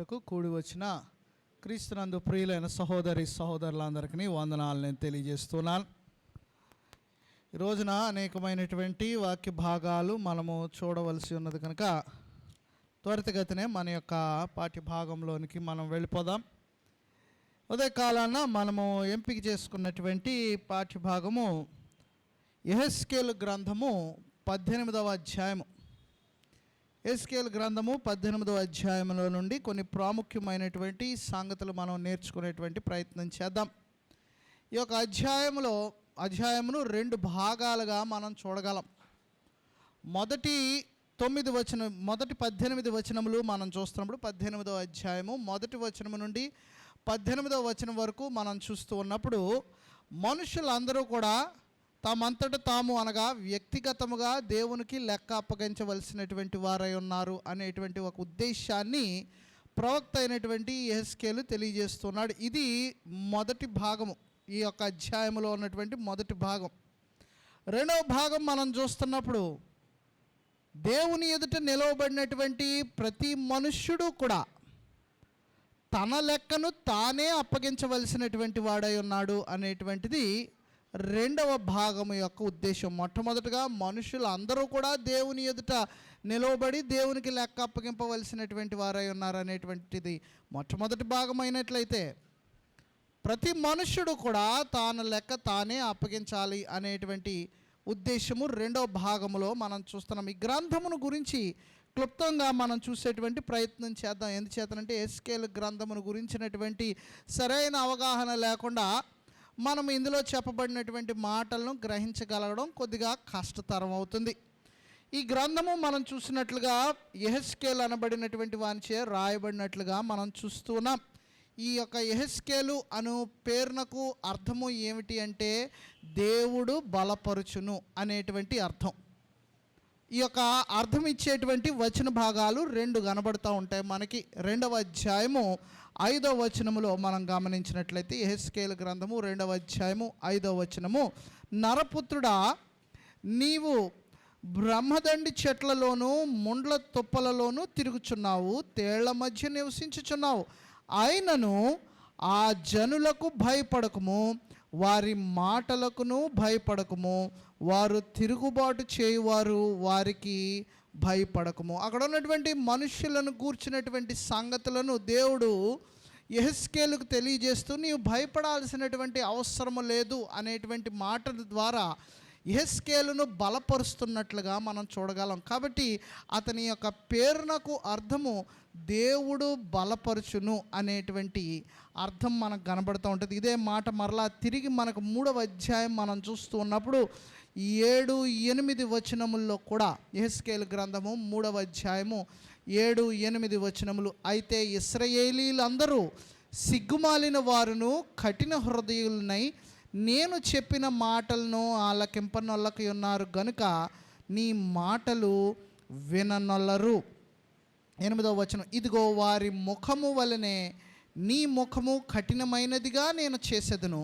కూడి వచ్చిన క్రీస్తునందు ప్రియులైన సహోదరి సహోదరులందరికీ వందనాలు నేను తెలియజేస్తున్నాను. ఈ రోజున అనేకమైనటువంటి వాక్య భాగాలు మనము చూడవలసి ఉన్నది కనుక త్వరితగతినే మన యొక్క పాఠ్య భాగంలోనికి మనం వెళ్ళిపోదాం. ఉదయకాలాన మనము ఎంపిక చేసుకున్నటువంటి పాఠ్య భాగము యెహెజ్కేలు గ్రంథము 18వ అధ్యాయము. యెహెజ్కేలు గ్రంథము 18వ అధ్యాయంలో నుండి కొన్ని ప్రాముఖ్యమైనటువంటి సంగతులు మనం నేర్చుకునేటువంటి ప్రయత్నం చేద్దాం. ఈ యొక్క అధ్యాయమును 2 భాగాలుగా మనం చూడగలం. మొదటి 18 వచనములు మనం చూస్తున్నప్పుడు 18వ అధ్యాయము మొదటి వచనము నుండి 18వ వచనం వరకు మనం చూస్తూ ఉన్నప్పుడు మనుషులందరూ కూడా తామంతట తాము అనగా వ్యక్తిగతముగా దేవునికి లెక్క అప్పగించవలసినటువంటి వారై ఉన్నారు అనేటువంటి ఒక ఉద్దేశాన్ని ప్రవక్త అయినటువంటి యెహెజ్కేలు తెలియజేస్తున్నాడు. ఇది మొదటి భాగము, ఈ యొక్క అధ్యాయంలో ఉన్నటువంటి మొదటి భాగం. రెండవ భాగం మనం చూస్తున్నప్పుడు దేవుని ఎదుట నిలవబడినటువంటి ప్రతి మనుష్యుడు కూడా తన లెక్కను తానే అప్పగించవలసినటువంటి వాడై ఉన్నాడు అనేటువంటిది రెండవ భాగము యొక్క ఉద్దేశం. మొట్టమొదటిగా మనుషులు అందరూ కూడా దేవుని ఎదుట నిలవబడి దేవునికి లెక్క అప్పగింపవలసినటువంటి వారై ఉన్నారు అనేటువంటిది మొట్టమొదటి భాగం అయినట్లయితే, ప్రతి మనుష్యుడు కూడా తాను లెక్క తానే అప్పగించాలి అనేటువంటి ఉద్దేశము రెండవ భాగములో మనం చూస్తున్నాం. ఈ గ్రంథమును గురించి క్లుప్తంగా మనం చూసేటువంటి ప్రయత్నం చేద్దాం. ఎందుచేతనంటే యెహెజ్కేలు గ్రంథమును గురించినటువంటి సరైన అవగాహన లేకుండా మనం ఇందులో చెప్పబడినటువంటి మాటలను గ్రహించగలగడం కొద్దిగా కష్టతరం అవుతుంది. ఈ గ్రంథము మనం చూసినట్లుగా యెహెజ్కేలు అనబడినటువంటి వానిచే రాయబడినట్లుగా మనం చూస్తున్నాం. ఈ యొక్క యెహెజ్కేలు అను పేరునకు అర్థము ఏమిటి అంటే దేవుడు బలపరుచును అనేటువంటి అర్థం. ఈ యొక్క అర్థం ఇచ్చేటువంటి వచన భాగాలు 2 కనబడుతూ ఉంటాయి మనకి. 2వ అధ్యాయము 5వ వచనములో మనం గమనించినట్లయితే యెహెజ్కేలు గ్రంథము 2వ అధ్యాయము 5వ వచనము, నరపుత్రుడా, నీవు బ్రహ్మదండి చెట్లలోనూ ముండ్ల తుప్పలలోనూ తిరుగుచున్నావు, తేళ్ల మధ్య నివసించుచున్నావు. అయినను ఆ జనులకు భయపడకము, వారి మాటలకును భయపడకము, వారు తిరుగుబాటు చేయువారు వారికి భయపడకము. అక్కడ ఉన్నటువంటి మనుషులను కూర్చున్నటువంటి సంగతులను దేవుడు యెహెజ్కేలుకు తెలియజేస్తూ నీవు భయపడాల్సినటువంటి అవసరము లేదు అనేటువంటి మాటల ద్వారా యెహెజ్కేలును బలపరుస్తున్నట్లుగా మనం చూడగలం. కాబట్టి అతని యొక్క పేరునకు అర్థము దేవుడు బలపరుచును అనేటువంటి అర్థం మనకు కనబడుతూ ఉంటుంది. ఇదే మాట మరలా తిరిగి మనకు 3వ అధ్యాయం మనం చూస్తూ ఉన్నప్పుడు 7, 8 వచనముల్లో కూడా యెహెజ్కేలు గ్రంథము 3వ అధ్యాయము 7, 8 వచనములు, అయితే ఇశ్రాయేలీలందరూ సిగ్గుమాలిన వారును కఠిన హృదయులనై నేను చెప్పిన మాటలను ఆలకింపనొల్లకి ఉన్నారు గనుక నీ మాటలు విననొల్లరు. 8వ వచనం, ఇదిగో వారి ముఖము వలనే నీ ముఖము కఠినమైనదిగా నేను చేసేదను,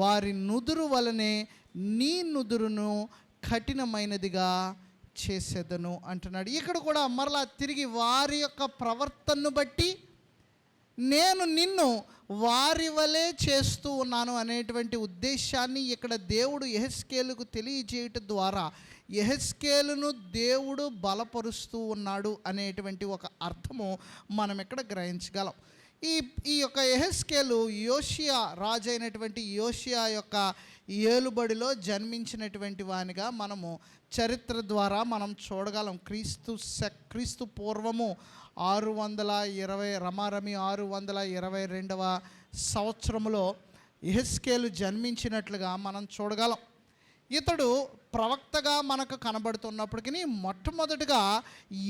వారి నుదురు వలనే నీ నుదురును కఠినమైనదిగా చేసేదను అంటున్నాడు. ఇక్కడ కూడా మరలా తిరిగి వారి యొక్క ప్రవర్తనను బట్టి నేను నిన్ను వారి వలె చేస్తూ ఉన్నాను అనేటువంటి ఉద్దేశాన్ని ఇక్కడ దేవుడు యెహెజ్కేలుకు తెలియజేయటం ద్వారా యెహెజ్కేలును దేవుడు బలపరుస్తూ ఉన్నాడు అనేటువంటి ఒక అర్థము మనం ఇక్కడ గ్రహించగలం. ఈ యొక్క యెహెజ్కేలు యోషియా రాజు అయినటువంటి యోషియా యొక్క ఏలుబడిలో జన్మించినటువంటి వానిగా మనము చరిత్ర ద్వారా మనం చూడగలం. క్రీస్తు పూర్వము 620 రమారమి 622వ సంవత్సరంలో యెహెజ్కేలు జన్మించినట్లుగా మనం చూడగలం. ఇతడు ప్రవక్తగా మనకు కనబడుతున్నప్పటికీ మొట్టమొదటిగా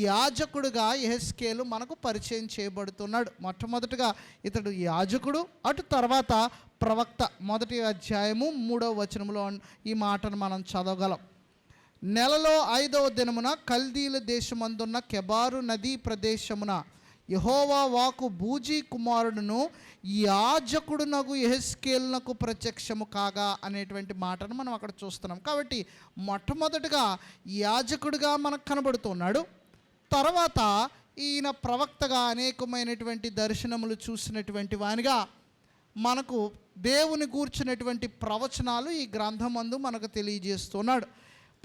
యాజకుడుగా యెహెజ్కేలు మనకు పరిచయం చేయబడుతున్నాడు. మొట్టమొదటిగా ఇతడు యాజకుడు, అటు తర్వాత ప్రవక్త. 1వ అధ్యాయము 3వ వచనంలో ఈ మాటను మనం చదవగలం. నెలలో 5వ దినమున కల్దీల దేశమందున్న కెబారు నదీ ప్రదేశమున యెహోవా వాకు బూజీ కుమారుడును యాజకుడునగు యెహెజ్కేలునకు ప్రత్యక్షము కాగా అనేటువంటి మాటను మనం అక్కడ చూస్తున్నాం. కాబట్టి మొట్టమొదటిగా యాజకుడిగా మనకు కనబడుతున్నాడు. తర్వాత ఈయన ప్రవక్తగా అనేకమైనటువంటి దర్శనములు చూసినటువంటి వానిగా మనకు దేవుని గూర్చినటువంటి ప్రవచనాలు ఈ గ్రంథమందు మనకు తెలియజేస్తున్నాడు.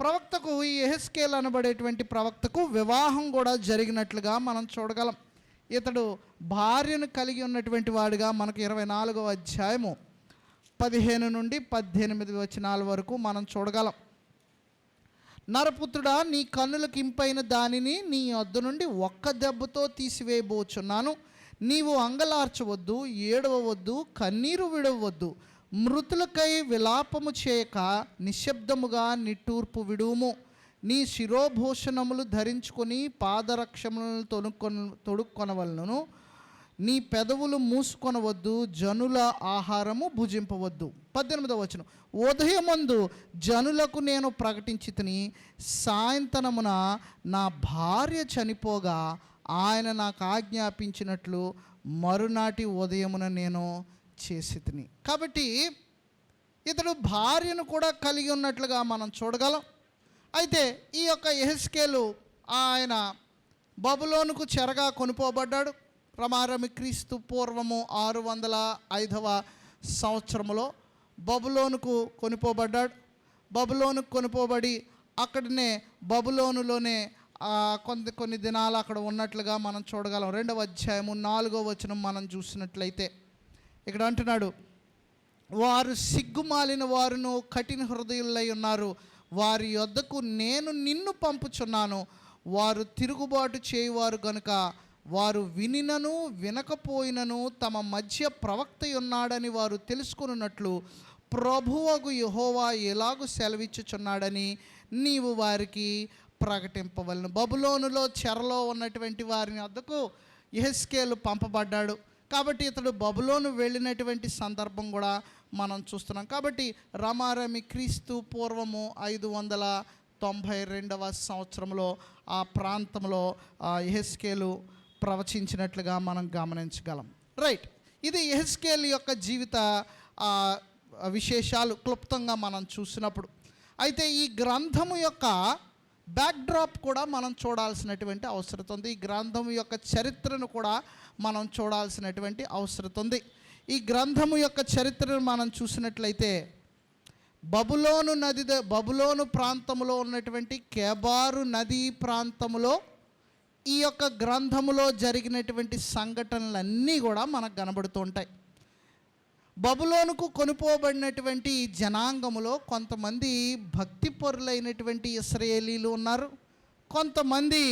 ప్రవక్తకు, ఈ యెహెజ్కేలు అనబడేటువంటి ప్రవక్తకు వివాహం కూడా జరిగినట్లుగా మనం చూడగలం. ఇతడు భార్యను కలిగి ఉన్నటువంటి వాడిగా మనకు 24వ అధ్యాయము 15 నుండి 18 వచనాల వరకు మనం చూడగలం. నరపుత్రుడా, నీ కన్నులకు ఇంపైన దానిని నీ వద్ద నుండి ఒక్క దెబ్బతో తీసివేయబోచున్నాను. నీవు అంగలార్చవద్దు, ఏడవవద్దు, కన్నీరు విడవద్దు. మృతులకై విలాపము చేయక నిశ్శబ్దముగా నిట్టూర్పు విడుము. నీ శిరోభూషణములు ధరించుకొని పాదరక్షములను తొడుక్కొనవలెను. నీ పెదవులు మూసుకొనవద్దు, జనుల ఆహారము భుజింపవద్దు. 18వ వచనం, ఉదయమందు జనులకు నేను ప్రకటించితిని, సాయంత్రమున నా భార్య చనిపోగా ఆయన నాకు ఆజ్ఞాపించినట్లు మరునాటి ఉదయమున నేను చేసి తిని. కాబట్టి ఇతడు భార్యను కూడా కలిగి ఉన్నట్లుగా మనం చూడగలం. అయితే ఈ యొక్క యెహెజ్కేలు ఆయన బబులోనుకు చెరగా కొనుపోబడ్డాడు. రమారమి క్రీస్తు పూర్వము 605వ సంవత్సరంలో బబులోనుకు కొనుపోబడ్డాడు. బబులోనుకు కొనుపోబడి అక్కడనే బబులోనులోనే కొన్ని దినాలు అక్కడ ఉన్నట్లుగా మనం చూడగలం. 2వ అధ్యాయము 4వ వచనం మనం చూసినట్లయితే ఇక్కడ అంటున్నాడు, వారు సిగ్గుమాలిన వారును కఠిన హృదయులై ఉన్నారు. వారి యొద్దకు నేను నిన్ను పంపుచున్నాను. వారు తిరుగుబాటు చేయువారు గనుక వారు వినినను వినకపోయినను తమ మధ్య ప్రవక్త ఉన్నాడని వారు తెలుసుకున్నట్లు ప్రభువగు యెహోవా ఎలాగూ సెలవిచ్చుచున్నాడని నీవు వారికి ప్రకటింపవలను. బబులోనులో చెరలో ఉన్నటువంటి వారిని వద్దకు యెహెజ్కేలు పంపబడ్డాడు. కాబట్టి ఇతడు బబులోను వెళ్ళినటువంటి సందర్భం కూడా మనం చూస్తున్నాం. కాబట్టి రమారమి క్రీస్తు పూర్వము 592వ సంవత్సరంలో ఆ ప్రాంతంలో యెహెజ్కేలు ప్రవచించినట్లుగా మనం గమనించగలం. రైట్, ఇది యెహెజ్కేలు యొక్క జీవిత విశేషాలు క్లుప్తంగా మనం చూసినప్పుడు. అయితే ఈ గ్రంథము యొక్క బ్యాక్డ్రాప్ కూడా మనం చూడాల్సినటువంటి అవసరం ఉంది. ఈ గ్రంథము యొక్క చరిత్రను కూడా మనం చూడాల్సినటువంటి అవసరం ఉంది. ఈ గ్రంథము యొక్క చరిత్రను మనం చూసినట్లయితే బబులోను ప్రాంతంలో ఉన్నటువంటి కెబారు నదీ ప్రాంతంలో ఈ యొక్క గ్రంథములో జరిగినటువంటి సంఘటనలన్నీ కూడా మనకు కనబడుతూ ఉంటాయి. బబులోనుకు కొనుపోబడినటువంటి జనాంగములో కొంతమంది భక్తిపరులైనటువంటి ఇశ్రాయేలీలు ఉన్నారు, కొంతమంది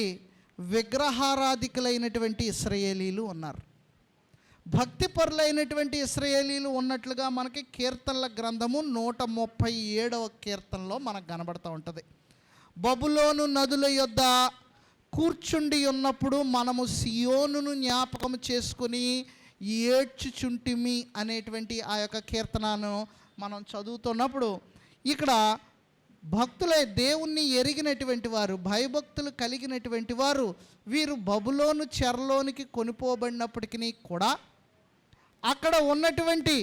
విగ్రహారాధికులైనటువంటి ఇశ్రాయేలీలు ఉన్నారు. భక్తిపరులైనటువంటి ఇశ్రాయేలీలు ఉన్నట్లుగా మనకి కీర్తనల గ్రంథము 137వ కీర్తనలో మనకు కనబడుతూ ఉంటుంది. బబులోను నదుల యొద్ద కూర్చుండి ఉన్నప్పుడు మనము సియోనును జ్ఞాపకం చేసుకుని ఏడ్చుచుంటిమి అనేటువంటి ఆ యొక్క కీర్తనను మనం చదువుతున్నప్పుడు ఇక్కడ భక్తులై దేవుణ్ణి ఎరిగినటువంటి వారు, భయభక్తులు కలిగినటువంటి వారు వీరు బబులోను చెరలోనికి కొనుపోబడినప్పటికీ కూడా అక్కడ ఉన్నటువంటి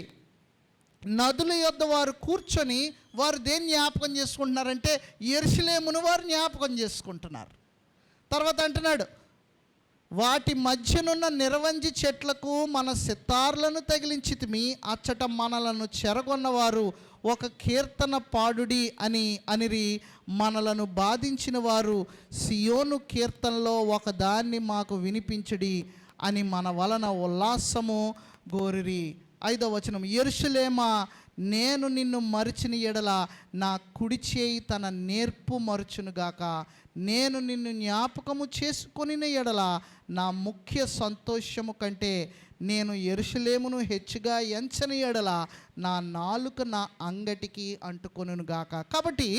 నదుల యొద్ద వారు కూర్చొని వారు దేన్ని జ్ఞాపకం చేసుకుంటున్నారంటే యెరూషలేమును వారు జ్ఞాపకం చేసుకుంటున్నారు. తర్వాత అంటున్నాడు, వాటి మధ్యనున్న నిరవంజి చెట్లకు మన సితార్లను తగిలించితిమి, అచ్చట మనలను చెరగొన్నవారు ఒక కీర్తన పాడుడి అనిరి, మనలను బాధించిన వారు సియోను కీర్తనలో ఒకదాన్ని మాకు వినిపించుడి అని మన వలన ఉల్లాసము గోరిరి. 5వ వచనం, యెరూషలేమా నేను నిన్ను మరిచిన ఎడల నా కుడి చేయి తన నేర్పు మరుచునుగాక, నేను నిన్ను జ్ఞాపకము చేసుకొని ఎడల నా ముఖ్య సంతోషము కంటే నేను యెరూషలేమును హెచ్చుగా ఎంచని ఎడల నా నాలుక నా అంగటికి అంటుకొనుగాక. కాబట్టి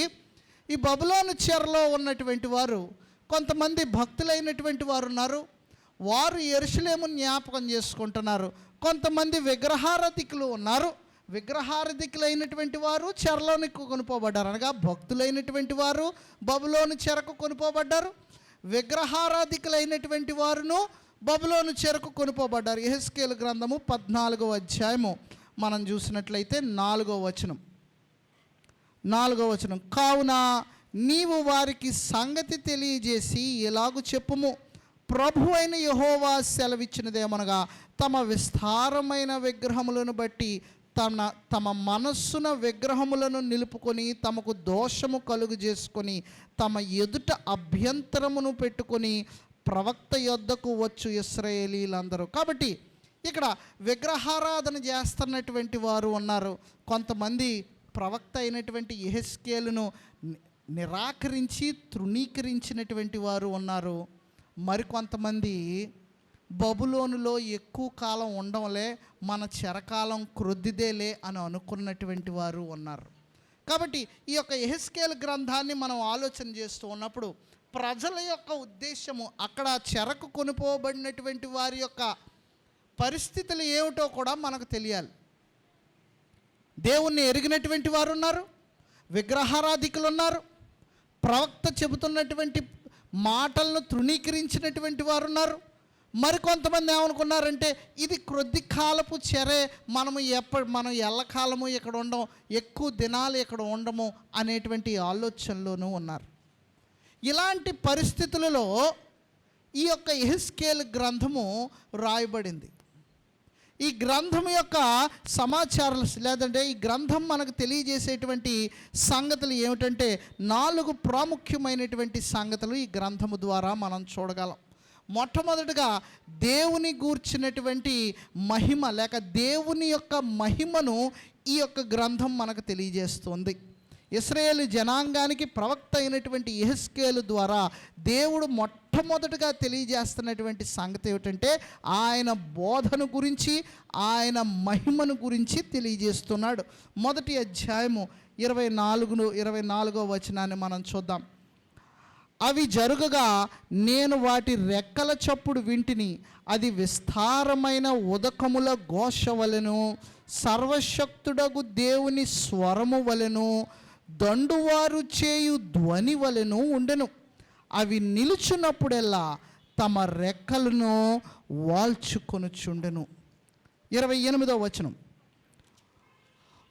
ఈ బబులోను చెరలో ఉన్నటువంటి వారు కొంతమంది భక్తులైనటువంటి వారు ఉన్నారు, వారు యెరూషలేమును జ్ఞాపకం చేసుకుంటున్నారు. కొంతమంది విగ్రహారాధికులు ఉన్నారు, విగ్రహారాధికులైనటువంటి వారు చెరలోనికి కొనుపోబడ్డారు. అనగా భక్తులైనటువంటి వారు బబులోను చెరకు కొనుపోబడ్డారు, విగ్రహారాధికులైనటువంటి వారును బబులోను చెరకు కొనుపోబడ్డారు. యెహెజ్కేలు గ్రంథము 14వ అధ్యాయము మనం చూసినట్లయితే 4వ వచనం, కావున నీవు వారికి సంగతి తెలియజేసి ఎలాగు చెప్పుము, ప్రభు అయిన యెహోవా సెలవిచ్చినదేమనగా, తమ విస్తారమైన విగ్రహములను బట్టి తమ మనస్సున విగ్రహములను నిలుపుకొని తమకు దోషము కలుగు చేసుకొని తమ ఎదుట అభ్యంతరమును పెట్టుకొని ప్రవక్త యొద్దకు వచ్చు ఇశ్రాయేలీలందరూ. కాబట్టి ఇక్కడ విగ్రహారాధన చేస్తున్నటువంటి వారు ఉన్నారు. కొంతమంది ప్రవక్త అయినటువంటి యెహెజ్కేలును నిరాకరించి తృణీకరించినటువంటి వారు ఉన్నారు. మరికొంతమంది బబులోనులో ఎక్కువ కాలం ఉండడంలే, మన చెరకాలం క్రొద్దిదేలే అని అనుకున్నటువంటి వారు ఉన్నారు. కాబట్టి ఈ యొక్క యెహెజ్కేలు గ్రంథాన్ని మనం ఆలోచన చేస్తూ ఉన్నప్పుడు ప్రజల యొక్క ఉద్దేశము, అక్కడ చెరకు కొనుపోబడినటువంటి వారి యొక్క పరిస్థితులు ఏమిటో కూడా మనకు తెలియాలి. దేవుణ్ణి ఎరిగినటువంటి వారు ఉన్నారు, విగ్రహారాధికులు ఉన్నారు, ప్రవక్త చెబుతున్నటువంటి మాటలను తృణీకరించినటువంటి వారు ఉన్నారు. మరికొంతమంది ఏమనుకున్నారంటే ఇది క్రొద్ది కాలపు చెరే, మనం ఎల్లకాలము ఇక్కడ ఉండం, ఎక్కువ దినాలు ఇక్కడ ఉండము అనేటువంటి ఆలోచనలోనూ ఉన్నారు. ఇలాంటి పరిస్థితులలో ఈ యొక్క యెహెజ్కేలు గ్రంథము రాయబడింది. ఈ గ్రంథం యొక్క సమాచారాలు లేదంటే ఈ గ్రంథం మనకు తెలియజేసేటువంటి సంగతులు ఏమిటంటే 4 ప్రాముఖ్యమైనటువంటి సంగతులు ఈ గ్రంథము ద్వారా మనం చూడగలం. మొట్టమొదటిగా దేవుని గూర్చినటువంటి మహిమ లేక దేవుని యొక్క మహిమను ఈ యొక్క గ్రంథం మనకు తెలియజేస్తుంది. ఇశ్రాయేలు జనాంగానికి ప్రవక్త అయినటువంటి యెహెజ్కేలు ద్వారా దేవుడు మొట్టమొదటిగా తెలియజేస్తున్నటువంటి సంగతి ఏమిటంటే ఆయన బోధన గురించి, ఆయన మహిమను గురించి తెలియజేస్తున్నాడు. మొదటి అధ్యాయము 24వ వచనాన్ని మనం చూద్దాం. అవి జరుగగా నేను వాటి రెక్కల చప్పుడు వింటిని, అది విస్తారమైన ఉదకముల ఘోష వలెను, సర్వశక్తుడగు దేవుని స్వరము వలెను, దండువారు చేయు ధ్వని వలెను ఉండెను. అవి నిలుచున్నప్పుడెల్లా తమ రెక్కలను వాల్చుకొనుచుండెను. 28వ వచనం.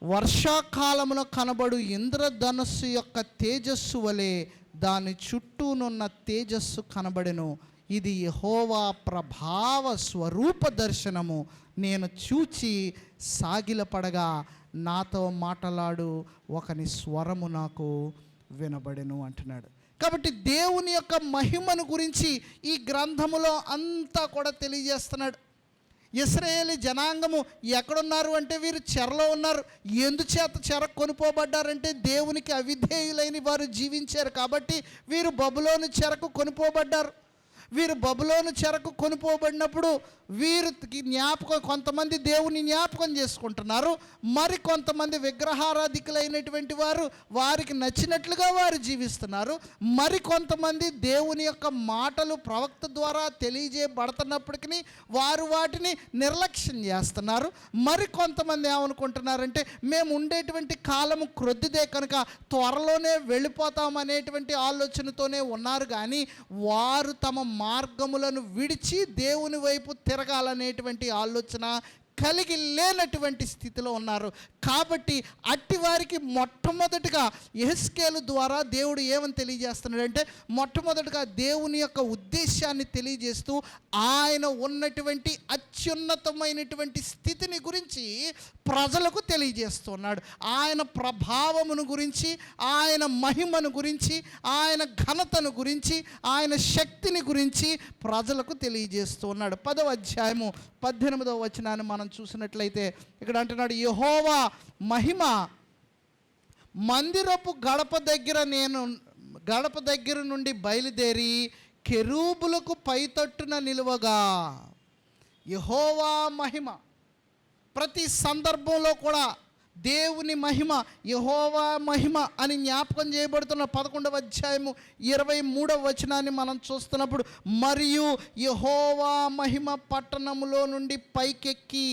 వర్షాకాలమున కనబడు ఇంద్రధనస్సు యొక్క తేజస్సు వలె దాని చుట్టూనున్న తేజస్సు కనబడెను. ఇది యెహోవా ప్రభావ స్వరూప దర్శనము. నేను చూచి సాగిలపడగా నాతో మాట్లాడు ఒకని స్వరము నాకు వినబడెను అంటున్నాడు. కాబట్టి దేవుని యొక్క మహిమను గురించి ఈ గ్రంథములో అంతా కూడా తెలియజేస్తున్నాడు. ఇశ్రాయేలు జనాంగము ఎక్కడున్నారు అంటే వీరు చెరలో ఉన్నారు. ఎందుచేత చెర కొనుపోబడ్డారంటే దేవునికి అవిధేయులైన వారు జీవించారు కాబట్టి వీరు బబులోను చెరకు కొనుపోబడ్డారు. వీరు బబులోను చెరకు కొనుపోబడినప్పుడు వీరికి కొంతమంది దేవుని జ్ఞాపకం చేసుకుంటున్నారు, మరి కొంతమంది విగ్రహారాధికులైనటువంటి వారు వారికి నచ్చినట్లుగా వారు జీవిస్తున్నారు. మరి కొంతమంది దేవుని యొక్క మాటలు ప్రవక్త ద్వారా తెలియజేయబడుతున్నప్పటికీ వారు వాటిని నిర్లక్ష్యం చేస్తున్నారు. మరి కొంతమంది ఏమనుకుంటున్నారంటే మేము ఉండేటువంటి కాలము క్రొద్దిదే కనుక త్వరలోనే వెళ్ళిపోతామనేటువంటి ఆలోచనతోనే ఉన్నారు. కానీ వారు తమ మార్గములను విడిచి దేవుని వైపు తిరగాలనేటువంటి ఆలోచన కలిగి లేనటువంటి స్థితిలో ఉన్నారు. కాబట్టి అట్టి వారికి మొట్టమొదటిగా యెహెజ్కేలు ద్వారా దేవుడు ఏమని తెలియజేస్తున్నాడంటే మొట్టమొదటిగా దేవుని యొక్క ఉద్దేశాన్ని తెలియజేస్తూ ఆయన ఉన్నటువంటి అత్యున్నతమైనటువంటి స్థితిని గురించి ప్రజలకు తెలియజేస్తున్నాడు. ఆయన ప్రభావమును గురించి, ఆయన మహిమను గురించి, ఆయన ఘనతను గురించి, ఆయన శక్తిని గురించి ప్రజలకు తెలియజేస్తున్నాడు. 10వ అధ్యాయము 18వ వచనాన్ని మనం చూసినట్లయితే ఇక్కడ అంటున్నాడు, యెహోవా మహిమ మందిరపు గడప దగ్గర నుండి బయలుదేరి కెరూబులకు పైతట్టున నిలువగా. యెహోవా మహిమ ప్రతి సందర్భంలో కూడా దేవుని మహిమ, యెహోవా మహిమ అని జ్ఞాపకం చేయబడుతున్న 11వ అధ్యాయము 23వ వచనాన్ని మనం చూస్తున్నప్పుడు, మరియు యెహోవా మహిమ పట్టణములో నుండి పైకెక్కి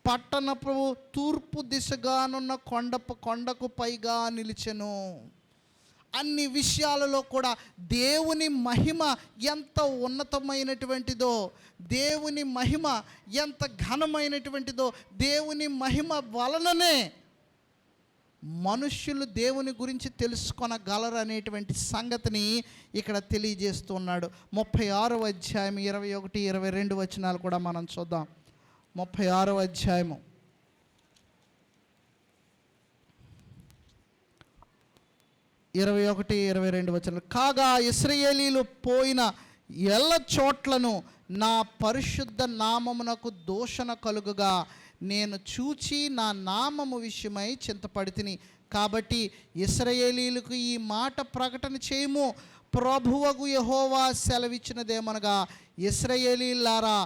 పట్టణపు తూర్పు దిశగానున్న కొండకు పైగా నిలిచెను. అన్ని విషయాలలో కూడా దేవుని మహిమ ఎంత ఉన్నతమైనటువంటిదో, దేవుని మహిమ ఎంత ఘనమైనటువంటిదో, దేవుని మహిమ వలననే మనుష్యులు దేవుని గురించి తెలుసుకొనగలరు అనేటువంటి సంగతిని ఇక్కడ తెలియజేస్తున్నాడు. 36వ అధ్యాయం 21, 22 వచనాలు కూడా మనం చూద్దాం. 36వ అధ్యాయము 21, 22 వచనాలు. కాగా ఇశ్రాయేలీలు పోయిన ఎల్ల చోట్లను నా పరిశుద్ధ నామమునకు దూషణ కలుగుగా నేను చూచి నా నామము విషయమై చింతపడితిని. కాబట్టి ఇశ్రాయేలీలకు ఈ మాట ప్రకటన చేయము. ప్రభువగు యెహోవా సెలవిచ్చినదేమనగా, ఇశ్రాయేలీలారా,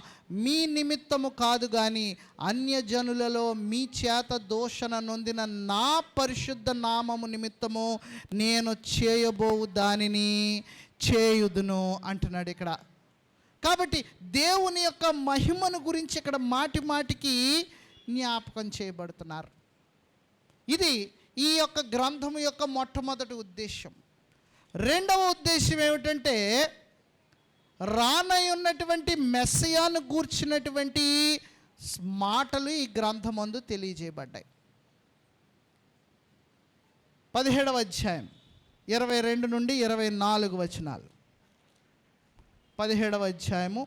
మీ నిమిత్తము కాదు గాని అన్యజనులలో మీ చేత దూషణ నొందిన నా పరిశుద్ధ నామము నిమిత్తము నేను చేయబోవు దానిని చేయుదును అంటున్నాడు ఇక్కడ. కాబట్టి దేవుని యొక్క మహిమను గురించి ఇక్కడ మాటి మాటికి జ్ఞాపకం చేయబడుతున్నారు. ఇది ఈ యొక్క గ్రంథము యొక్క మొట్టమొదటి ఉద్దేశం. రెండవ ఉద్దేశం ఏమిటంటే, రానై ఉన్నటువంటి మెస్సియాను గూర్చినటువంటి మాటలు ఈ గ్రంథమందు తెలియజేయబడ్డాయి. 17వ అధ్యాయం 22 నుండి 24 వచనాలు. 17వ అధ్యాయము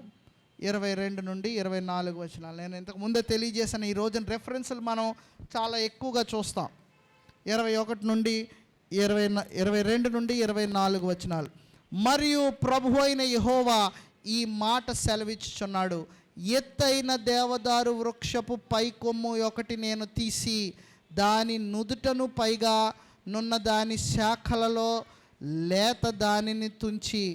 22 నుండి 24 వచనాలు. నేను ఇంతకు ముందే తెలియజేసిన ఈ రోజున రెఫరెన్సులు మనం చాలా ఎక్కువగా చూస్తాం. 21 నుండి 22 నుండి 24 వచనాలు. మరియు ప్రభువు అయిన యెహోవా ఈ మాట సెలవిచ్చుచున్నాడు, ఎత్తైన దేవదారు వృక్షపు పై కొమ్ము ఒకటి నేను తీసి దాని నుదుటను పైగా నున్న దాని శాఖలలో లేత దానిని తుంచి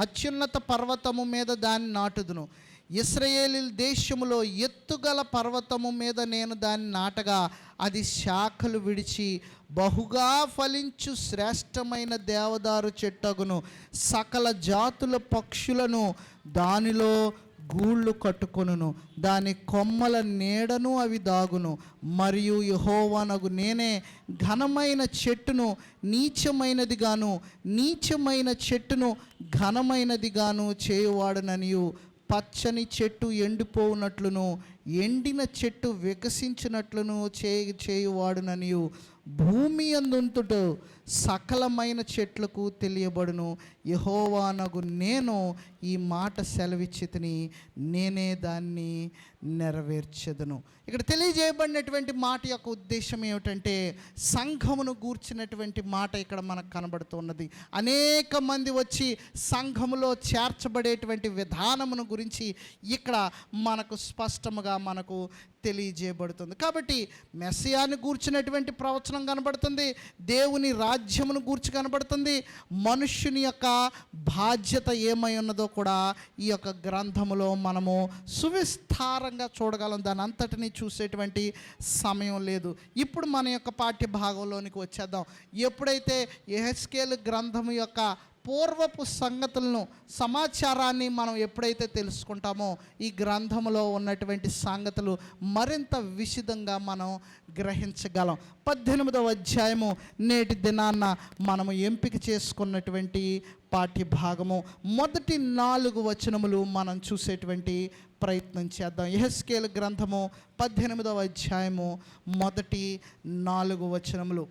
అత్యున్నత పర్వతము మీద దాన్ని నాటుదును. ఇశ్రాయేలు దేశములో ఎత్తుగల పర్వతము మీద నేను దాన్ని నాటగా అది శాఖలు విడిచి బహుగా ఫలించు శ్రేష్టమైన దేవదారు చెట్టగును. సకల జాతుల పక్షులను దానిలో గూళ్ళు కట్టుకొనును. దాని కొమ్మల నీడను అవి దాగును. మరియు యెహోవానగు నేనే ఘనమైన చెట్టును నీచమైనదిగాను, నీచమైన చెట్టును ఘనమైనదిగాను చేయువాడననియు, పచ్చని చెట్టు ఎండిపోవునట్లును ఎండిన చెట్టు వికసించినట్లును చేయువాడుననియు, భూమి అందుంటుటో సకలమైన చెట్లకు తెలియబడును. యెహోవానగు నేను ఈ మాట సెలవిచ్చితిని, నేనే దాన్ని నెరవేర్చెదను. ఇక్కడ తెలియజేయబడినటువంటి మాట యొక్క ఉద్దేశం ఏమిటంటే, సంఘమును గూర్చినటువంటి మాట ఇక్కడ మనకు కనబడుతున్నది. అనేక మంది వచ్చి సంఘములో చేర్చబడేటువంటి విధానమును గురించి ఇక్కడ మనకు స్పష్టముగా మనకు తెలియజేయబడుతుంది. కాబట్టి మెస్సియాను గూర్చినటువంటి ప్రవచనం కనబడుతుంది, దేవుని రాజ్యమును గూర్చి కనబడుతుంది, మనుష్యుని యొక్క బాధ్యత ఏమై ఉన్నదో కూడా ఈ యొక్క గ్రంథములో మనము సువిస్తారంగా చూడగలం. దాని అంతటిని చూసేటువంటి సమయం లేదు. ఇప్పుడు మన యొక్క పాఠ్య భాగంలోనికి వచ్చేద్దాం. ఎప్పుడైతే యెహెజ్కేలు గ్రంథము యొక్క పూర్వపు సంగతులను, సమాచారాన్ని మనం ఎప్పుడైతే తెలుసుకుంటామో ఈ గ్రంథంలో ఉన్నటువంటి సంగతులు మరింత విశదంగా మనం గ్రహించగలం. 18వ అధ్యాయము నేటి దినాన్న మనము ఎంపిక చేసుకున్నటువంటి పాఠ్య భాగము. మొదటి 4 వచనములు మనం చూసేటువంటి ప్రయత్నం చేద్దాం. యెహెజ్కేలు గ్రంథము 18వ అధ్యాయము మొదటి 4 వచనములు.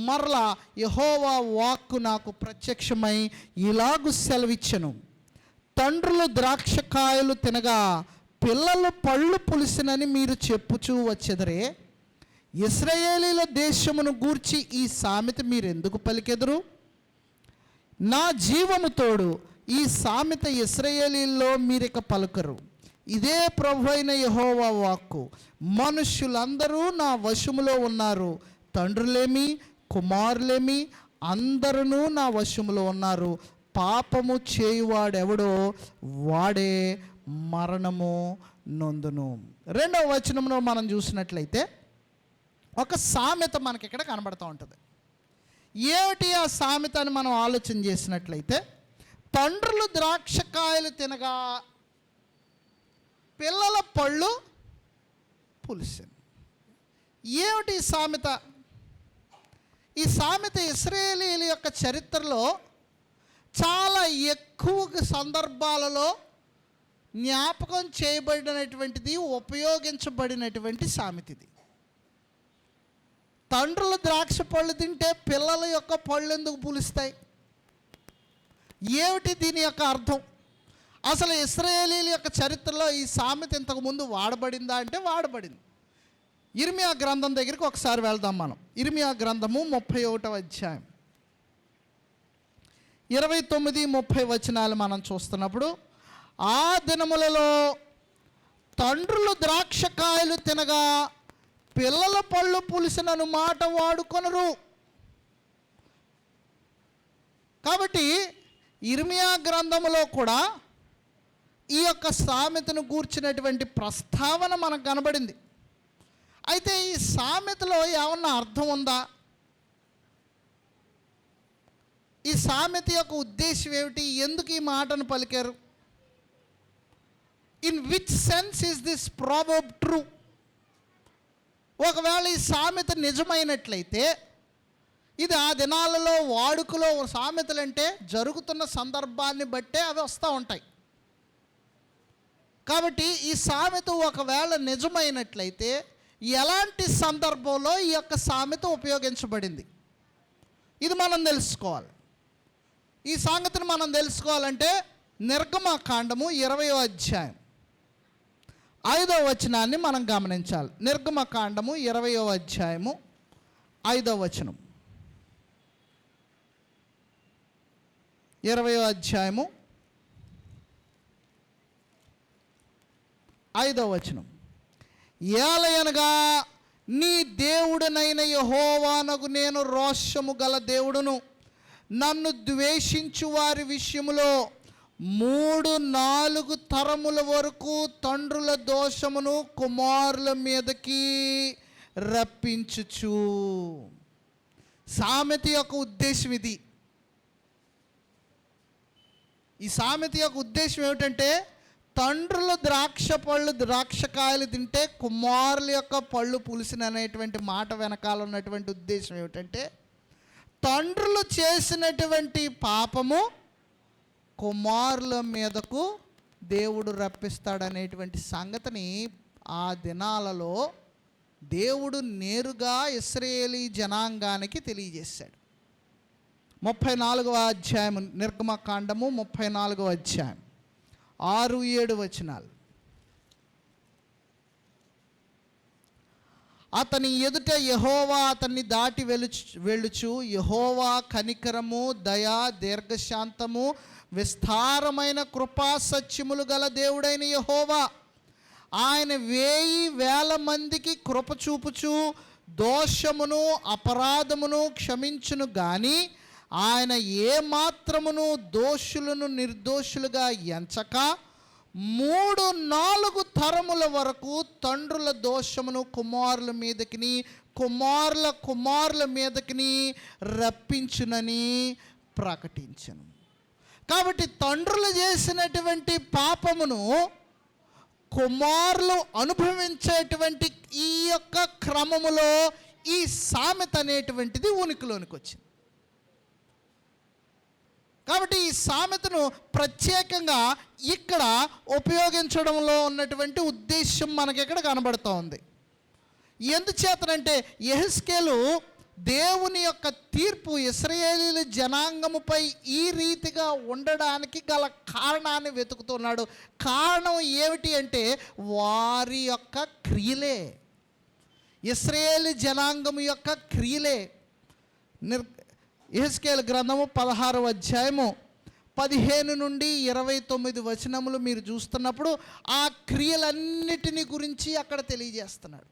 మరలా యెహోవా వాక్కు నాకు ప్రత్యక్షమై ఇలాగు సెలవిచ్చెను, తండ్రులు ద్రాక్షకాయలు తినగా పిల్లలు పళ్ళు పులిసినని మీరు చెప్పుచూ వచ్చెదరే, ఇశ్రాయేలీల దేశమును గూర్చి ఈ సామెత మీరెందుకు పలికెదరు? నా జీవము తోడు ఈ సామెత ఇశ్రాయేలీల్లో మీరిక పలుకరు. ఇదే ప్రభువైన యెహోవా వాక్కు. మనుష్యులందరూ నా వశములో ఉన్నారు, తండ్రులేమి కుమారులేమి అందరూ నా వశములో ఉన్నారు. పాపము చేయువాడెవడో వాడే మరణము నొందును. 2వ వచనంలో మనం చూసినట్లయితే ఒక సామెత మనకి ఇక్కడ కనబడుతూ ఉంటుంది. ఏమిటి ఆ సామెత అని మనం ఆలోచన చేసినట్లయితే, తండ్రులు ద్రాక్షకాయలు తినగా పిల్లల పళ్ళు పులిసింది. ఏమిటి ఈ సామెత? ఈ సామెత ఇశ్రాయేలీయుల యొక్క చరిత్రలో చాలా ఎక్కువ సందర్భాలలో జ్ఞాపకం చేయబడినటువంటిది, ఉపయోగించబడినటువంటి సామెత ఇది. తండ్రులు ద్రాక్ష పళ్ళు తింటే పిల్లల యొక్క పళ్ళు ఎందుకు పులుస్తాయి? ఏమిటి దీని యొక్క అర్థం? అసలు ఇశ్రాయేలీల యొక్క చరిత్రలో ఈ సామెత ఇంతకుముందు వాడబడిందా అంటే వాడబడింది. ఇర్మియా గ్రంథం దగ్గరికి ఒకసారి వెళ్దాం మనం. ఇర్మియా గ్రంథము 31వ అధ్యాయం 29-30 వచనాలు మనం చూస్తున్నప్పుడు, ఆ దినములలో తండ్రులు ద్రాక్షకాయలు తినగా పిల్లల పళ్ళు పులిసినను మాట వాడుకొనరు. కాబట్టి ఇర్మియా గ్రంథములో కూడా ఈ యొక్క సామెతను గూర్చినటువంటి ప్రస్తావన మనకు కనబడింది. అయితే ఈ సామెతలో ఏమన్నా అర్థం ఉందా? ఈ సామెత యొక్క ఉద్దేశం ఏమిటి? ఎందుకు ఈ మాటను పలికారు? In which sense is this proverb true? ఒకవేళ ఈ సామెత నిజమైనట్లయితే, ఇది ఆ దినాలలో వాడుకలో సామెతలు అంటే జరుగుతున్న సందర్భాన్ని బట్టే అవి వస్తూ ఉంటాయి. కాబట్టి ఈ సామెత ఒకవేళ నిజమైనట్లయితే ఎలాంటి సందర్భంలో ఈ యొక్క సామెత ఉపయోగించబడింది, ఇది మనం తెలుసుకోవాలి. ఈ సంగతిని మనం తెలుసుకోవాలంటే నిర్గమకాండము 20వ అధ్యాయం 5వ వచనాన్ని మనం గమనించాలి. నిర్గమకాండము 20వ అధ్యాయము 5వ వచనం. 20వ అధ్యాయము 5వ వచనం. ఏలయనగా నీ దేవుడనైన యెహోవానగు నేను రోషము గల దేవుడును, నన్ను ద్వేషించు వారి విషయములో 3-4 తరముల వరకు తండ్రుల దోషమును కుమారుల మీదకి రప్పించుచు. సామెత యొక్క ఉద్దేశం ఇది. ఈ సామెత యొక్క ఉద్దేశం ఏమిటంటే, తండ్రులు ద్రాక్షకాయలు తింటే కుమారుల యొక్క పళ్ళు పులిసిన అనేటువంటి మాట వెనకాల ఉన్నటువంటి ఉద్దేశం ఏమిటంటే, తండ్రులు చేసినటువంటి పాపము కుమారుల మీదకు దేవుడు రప్పిస్తాడనేటువంటి సంగతిని ఆ దినాలలో దేవుడు నేరుగా ఇశ్రాయేలీ జనాంగానికి తెలియజేశాడు. 34వ అధ్యాయం నిర్గమకాండము 34వ అధ్యాయం 6-7 వచనాలు. అతని ఎదుట యెహోవా అతన్ని దాటి వెళ్ళుచు, యెహోవా కనికరము, దయా, దీర్ఘశాంతము, విస్తారమైన కృపా సత్యములు గల దేవుడైన యెహోవా, ఆయన 1000 మందికి కృప చూపుచు దోషమును అపరాధమును క్షమించును గాని ఆయన ఏమాత్రమును దోషులను నిర్దోషులుగా ఎంచక 3-4 తరముల వరకు తండ్రుల దోషమును కుమారుల మీదకిని కుమారుల మీదకిని రప్పించునని ప్రకటించను. కాబట్టి తండ్రులు చేసినటువంటి పాపమును కుమారులు అనుభవించేటువంటి ఈ యొక్క క్రమములో ఈ సామెత అనేటువంటిది ఉనికిలోనికి వచ్చింది. కాబట్టి ఈ సామెతను ప్రత్యేకంగా ఇక్కడ ఉపయోగించడంలో ఉన్నటువంటి ఉద్దేశం మనకి ఇక్కడ కనబడుతూ ఉంది. ఎందుచేతనంటే యెహెజ్కేలు దేవుని యొక్క తీర్పు ఇశ్రాయేలీల జనాంగముపై ఈ రీతిగా ఉండడానికి గల కారణాన్ని వెతుకుతున్నాడు. కారణం ఏమిటి అంటే వారి యొక్క క్రియలే, ఇశ్రాయేలు జనాంగము యొక్క క్రియలే. యెహెజ్కేలు గ్రంథము 16వ అధ్యాయము 15-29 వచనములు మీరు చూస్తున్నప్పుడు ఆ క్రియలన్నిటిని గురించి అక్కడ తెలియజేస్తున్నాడు.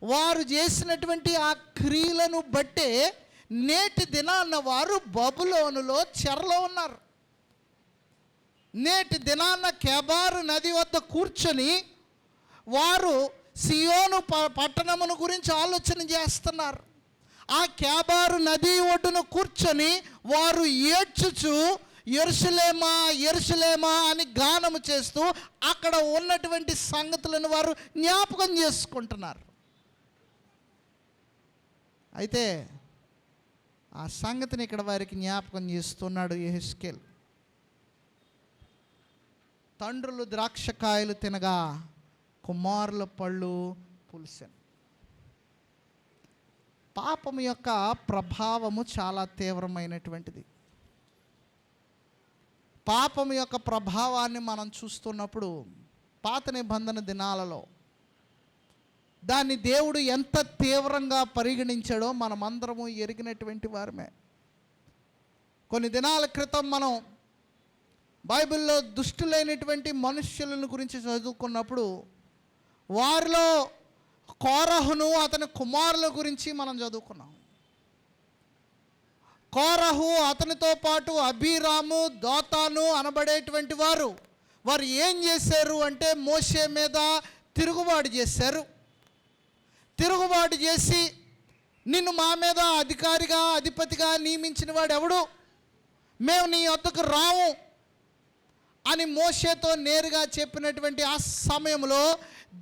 వారు చేసినటువంటి ఆ క్రియలను బట్టే నేటి దినాన్న వారు బబులోనులో చెరలో ఉన్నారు. నేటి దినాన్న కెబారు నది వద్ద కూర్చొని వారు సియోను పట్టణమును గురించి ఆలోచన చేస్తున్నారు. ఆ కెబారు నది ఒడ్డున కూర్చొని వారు ఏడ్చుచు యెరూషలేమా యెరూషలేమా అని గానము చేస్తూ అక్కడ ఉన్నటువంటి సంగతులను వారు జ్ఞాపకం చేసుకుంటున్నారు. అయితే ఆ సంగతిని ఇక్కడ వారికి జ్ఞాపకం చేస్తున్నాడు యెహెజ్కేలు. తండ్రులు ద్రాక్షకాయలు తినగా కుమారుల పళ్ళు పులిసెను. పాపం యొక్క ప్రభావము చాలా తీవ్రమైనటువంటిది. పాపం యొక్క ప్రభావాన్ని మనం చూస్తున్నప్పుడు పాత నిబంధన దినాలలో దాన్ని దేవుడు ఎంత తీవ్రంగా పరిగణించాడో మనమందరము ఎరిగినటువంటి వారమే. కొన్ని దినాల క్రితం మనం బైబిల్లో దుష్టులైనటువంటి మనుష్యులను గురించి చదువుకున్నప్పుడు వారిలో కోరహును అతని కుమారుల గురించి మనం చదువుకున్నాం. కోరహు అతనితో పాటు అబీరాము, దోతాను అనబడేటువంటి వారు ఏం చేశారు అంటే మోషే మీద తిరుగుబాటు చేశారు. తిరుగుబాటు చేసి నిన్ను మా మీద అధికారిగా అధిపతిగా నియమించిన వాడు ఎవడు, మేము నీ వద్దకు రాము అని మోషేతో నేరుగా చెప్పినటువంటి ఆ సమయంలో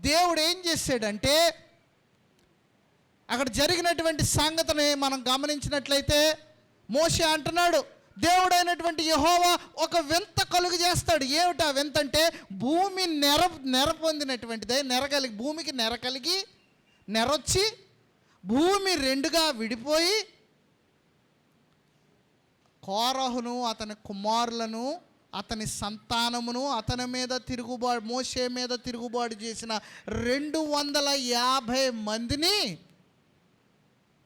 దేవుడు ఏం చేశాడంటే, అక్కడ జరిగినటువంటి సంగతిని మనం గమనించినట్లయితే మోషే అంటున్నాడు, దేవుడైనటువంటి యెహోవా ఒక వింత కలుగు చేస్తాడు. ఏమిటా వింత అంటే, భూమి నెర పొందినటువంటిదే, భూమికి నెర కలిగి నెరొచ్చి భూమి రెండుగా విడిపోయి కోరహును అతని కుమారులను అతని సంతానమును అతని మీద మోషే మీద తిరుగుబాటు చేసిన 250 మందిని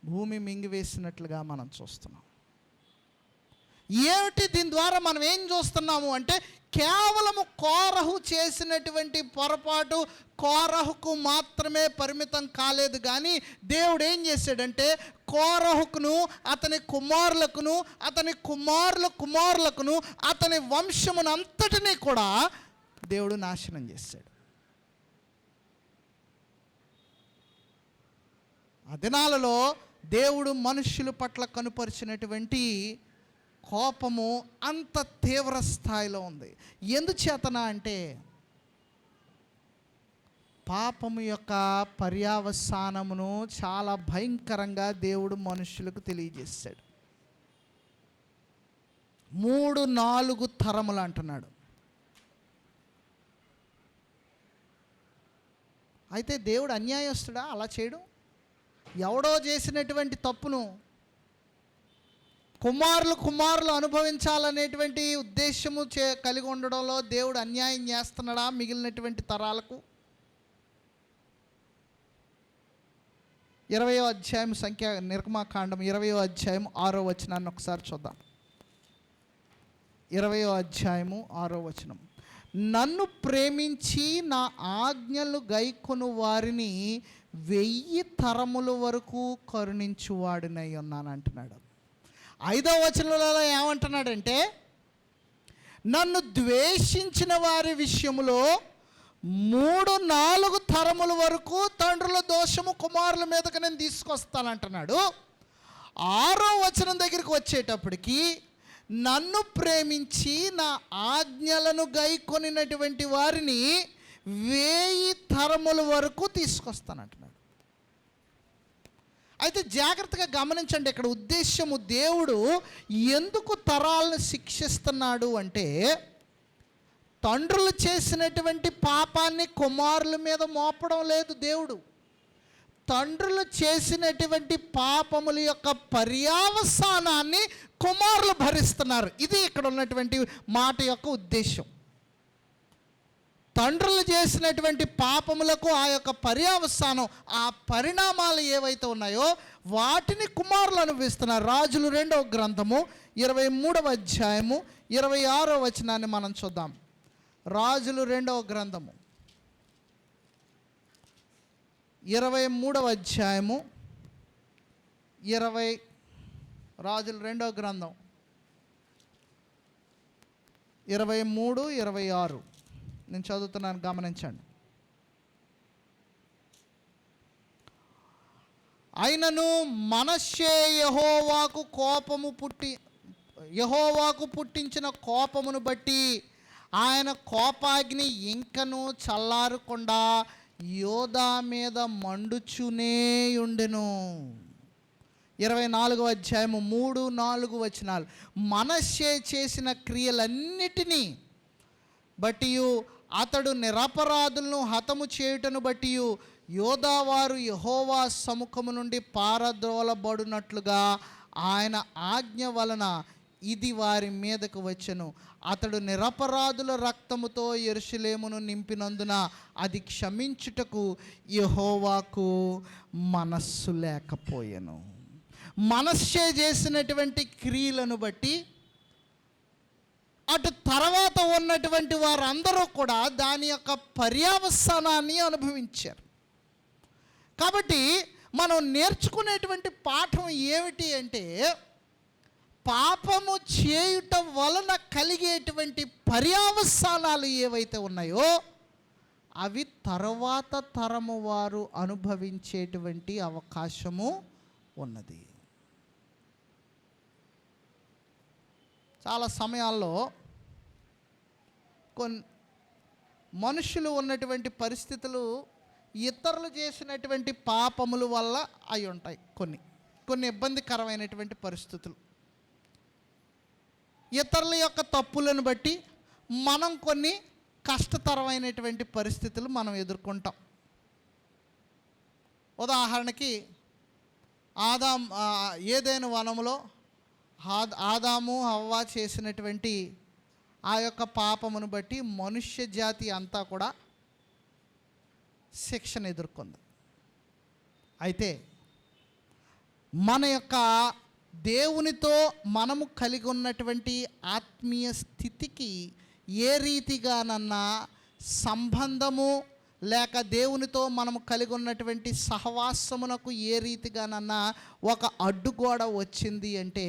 భూమి మింగివేసినట్లుగా మనం చూస్తున్నాం. ఏమిటి దీని ద్వారా మనం ఏం చూస్తున్నాము అంటే, కేవలము కోరహు చేసినటువంటి పొరపాటు కోరహుకు మాత్రమే పరిమితం కాలేదు. కానీ దేవుడు ఏం చేశాడంటే, కోరహుకును అతని కుమారులకును అతని కుమారులకును అతని వంశమును అంతటినీ కూడా దేవుడు నాశనం చేశాడు. ఆ దినాలలో దేవుడు మనుష్యుల పట్ల కనుపరిచినటువంటి కోపము అంత తీవ్ర స్థాయిలో ఉంది. ఎందుచేతన అంటే, పాపము యొక్క పర్యవసానమును చాలా భయంకరంగా దేవుడు మనుష్యులకు తెలియజేశాడు. 3-4 తరములు అంటున్నాడు. అయితే దేవుడు అన్యాయస్తుడా అలా చేయడం? ఎవడో చేసినటువంటి తప్పును కుమారులు అనుభవించాలనేటువంటి ఉద్దేశము కలిగి ఉండడంలో దేవుడు అన్యాయం చేస్తున్నాడా మిగిలినటువంటి తరాలకు? 20వ అధ్యాయం నిర్గమకాండం 20వ అధ్యాయం 6వ వచనాన్ని ఒకసారి చూద్దాం. 20వ అధ్యాయము 6వ వచనం, నన్ను ప్రేమించి నా ఆజ్ఞలు గైకొను వారిని 1000 తరముల వరకు కరుణించువాడినై ఉన్నాను అంటున్నాడు. 5వ వచనంలో ఏమంటున్నాడంటే, నన్ను ద్వేషించిన వారి విషయంలో 3-4 తరముల వరకు తండ్రుల దోషము కుమారుల మీదకి నేను తీసుకొస్తానంటున్నాడు. 6వ వచనం దగ్గరికి వచ్చేటప్పటికి, నన్ను ప్రేమించి నా ఆజ్ఞలను గైకొనినటువంటి వారిని 1000 తరముల వరకు తీసుకొస్తానంటున్నాడు. అయితే జాగ్రత్తగా గమనించండి, ఇక్కడ ఉద్దేశము దేవుడు ఎందుకు తరాలను శిక్షిస్తున్నాడు అంటే, తండ్రులు చేసినటువంటి పాపాన్ని కుమారుల మీద మోపడం లేదు దేవుడు. తండ్రులు చేసినటువంటి పాపముల యొక్క పర్యవసానాన్ని కుమారులు భరిస్తున్నారు. ఇది ఇక్కడ ఉన్నటువంటి మాట యొక్క ఉద్దేశం. తండ్రులు చేసినటువంటి పాపములకు ఆ యొక్క పర్యవసానం, ఆ పరిణామాలు ఏవైతే ఉన్నాయో వాటిని కుమారులు అనుభవిస్తున్నారు. రాజులు 2వ గ్రంథము 23వ అధ్యాయము 26వ వచనాన్ని మనం చూద్దాం. రాజులు 2వ గ్రంథము 23వ అధ్యాయము రాజులు 2వ గ్రంథం 23, 26 నేను చదువుతున్నాను, గమనించండి. అయినను మనష్షే యెహోవాకు పుట్టించిన కోపమును బట్టి ఆయన కోపాగ్ని ఇంకను చల్లారకుండా యోధా మీద మండుచునే ఉండెను. 24వ అధ్యాయము 3-4 వచనాలు, మనష్షే చేసిన క్రియలన్నిటినీ బట్టి అతడు నిరపరాధులను హతము చేయుటను బట్టి యోధావారు యెహోవా సముఖము నుండి పారద్రోలబడినట్లుగా ఆయన ఆజ్ఞ వలన ఇది వారి మీదకు వచ్చెను. అతడు నిరపరాధుల రక్తముతో యెరూషలేమును నింపినందున అది క్షమించుటకు యెహోవాకు మనస్సు లేకపోయెను. మనస్సే చేసినటువంటి క్రియలను బట్టి అటు తర్వాత ఉన్నటువంటి వారందరూ కూడా దాని యొక్క పర్యవసానాన్ని అనుభవించారు. కాబట్టి మనం నేర్చుకునేటువంటి పాఠం ఏమిటి అంటే, పాపము చేయుట వలన కలిగేటువంటి పర్యవసానాలు ఏవైతే ఉన్నాయో అవి తర్వాత తరము వారు అనుభవించేటువంటి అవకాశము ఉన్నది. చాలా సమయాల్లో మనుషులు ఉన్నటువంటి పరిస్థితులు ఇతరులు చేసినటువంటి పాపముల వల్ల అయి ఉంటాయి. కొన్ని ఇబ్బందికరమైనటువంటి పరిస్థితులు, ఇతరుల యొక్క తప్పులను బట్టి మనం కొన్ని కష్టతరమైనటువంటి పరిస్థితులు మనం ఎదుర్కొంటాం. ఉదాహరణకి ఏదైనా వనములో ఆదాము హవ్వ చేసినటువంటి ఆ యొక్క పాపమును బట్టి మనుష్య జాతి అంతా కూడా శిక్షను ఎదుర్కొంది. అయితే మన యొక్క దేవునితో మనము కలిగి ఉన్నటువంటి ఆత్మీయ స్థితికి ఏ రీతిగానన్నా సంబంధము లేక దేవునితో మనము కలిగి ఉన్నటువంటి సహవాసమునకు ఏ రీతిగానన్నా ఒక అడ్డుగోడ వచ్చింది అంటే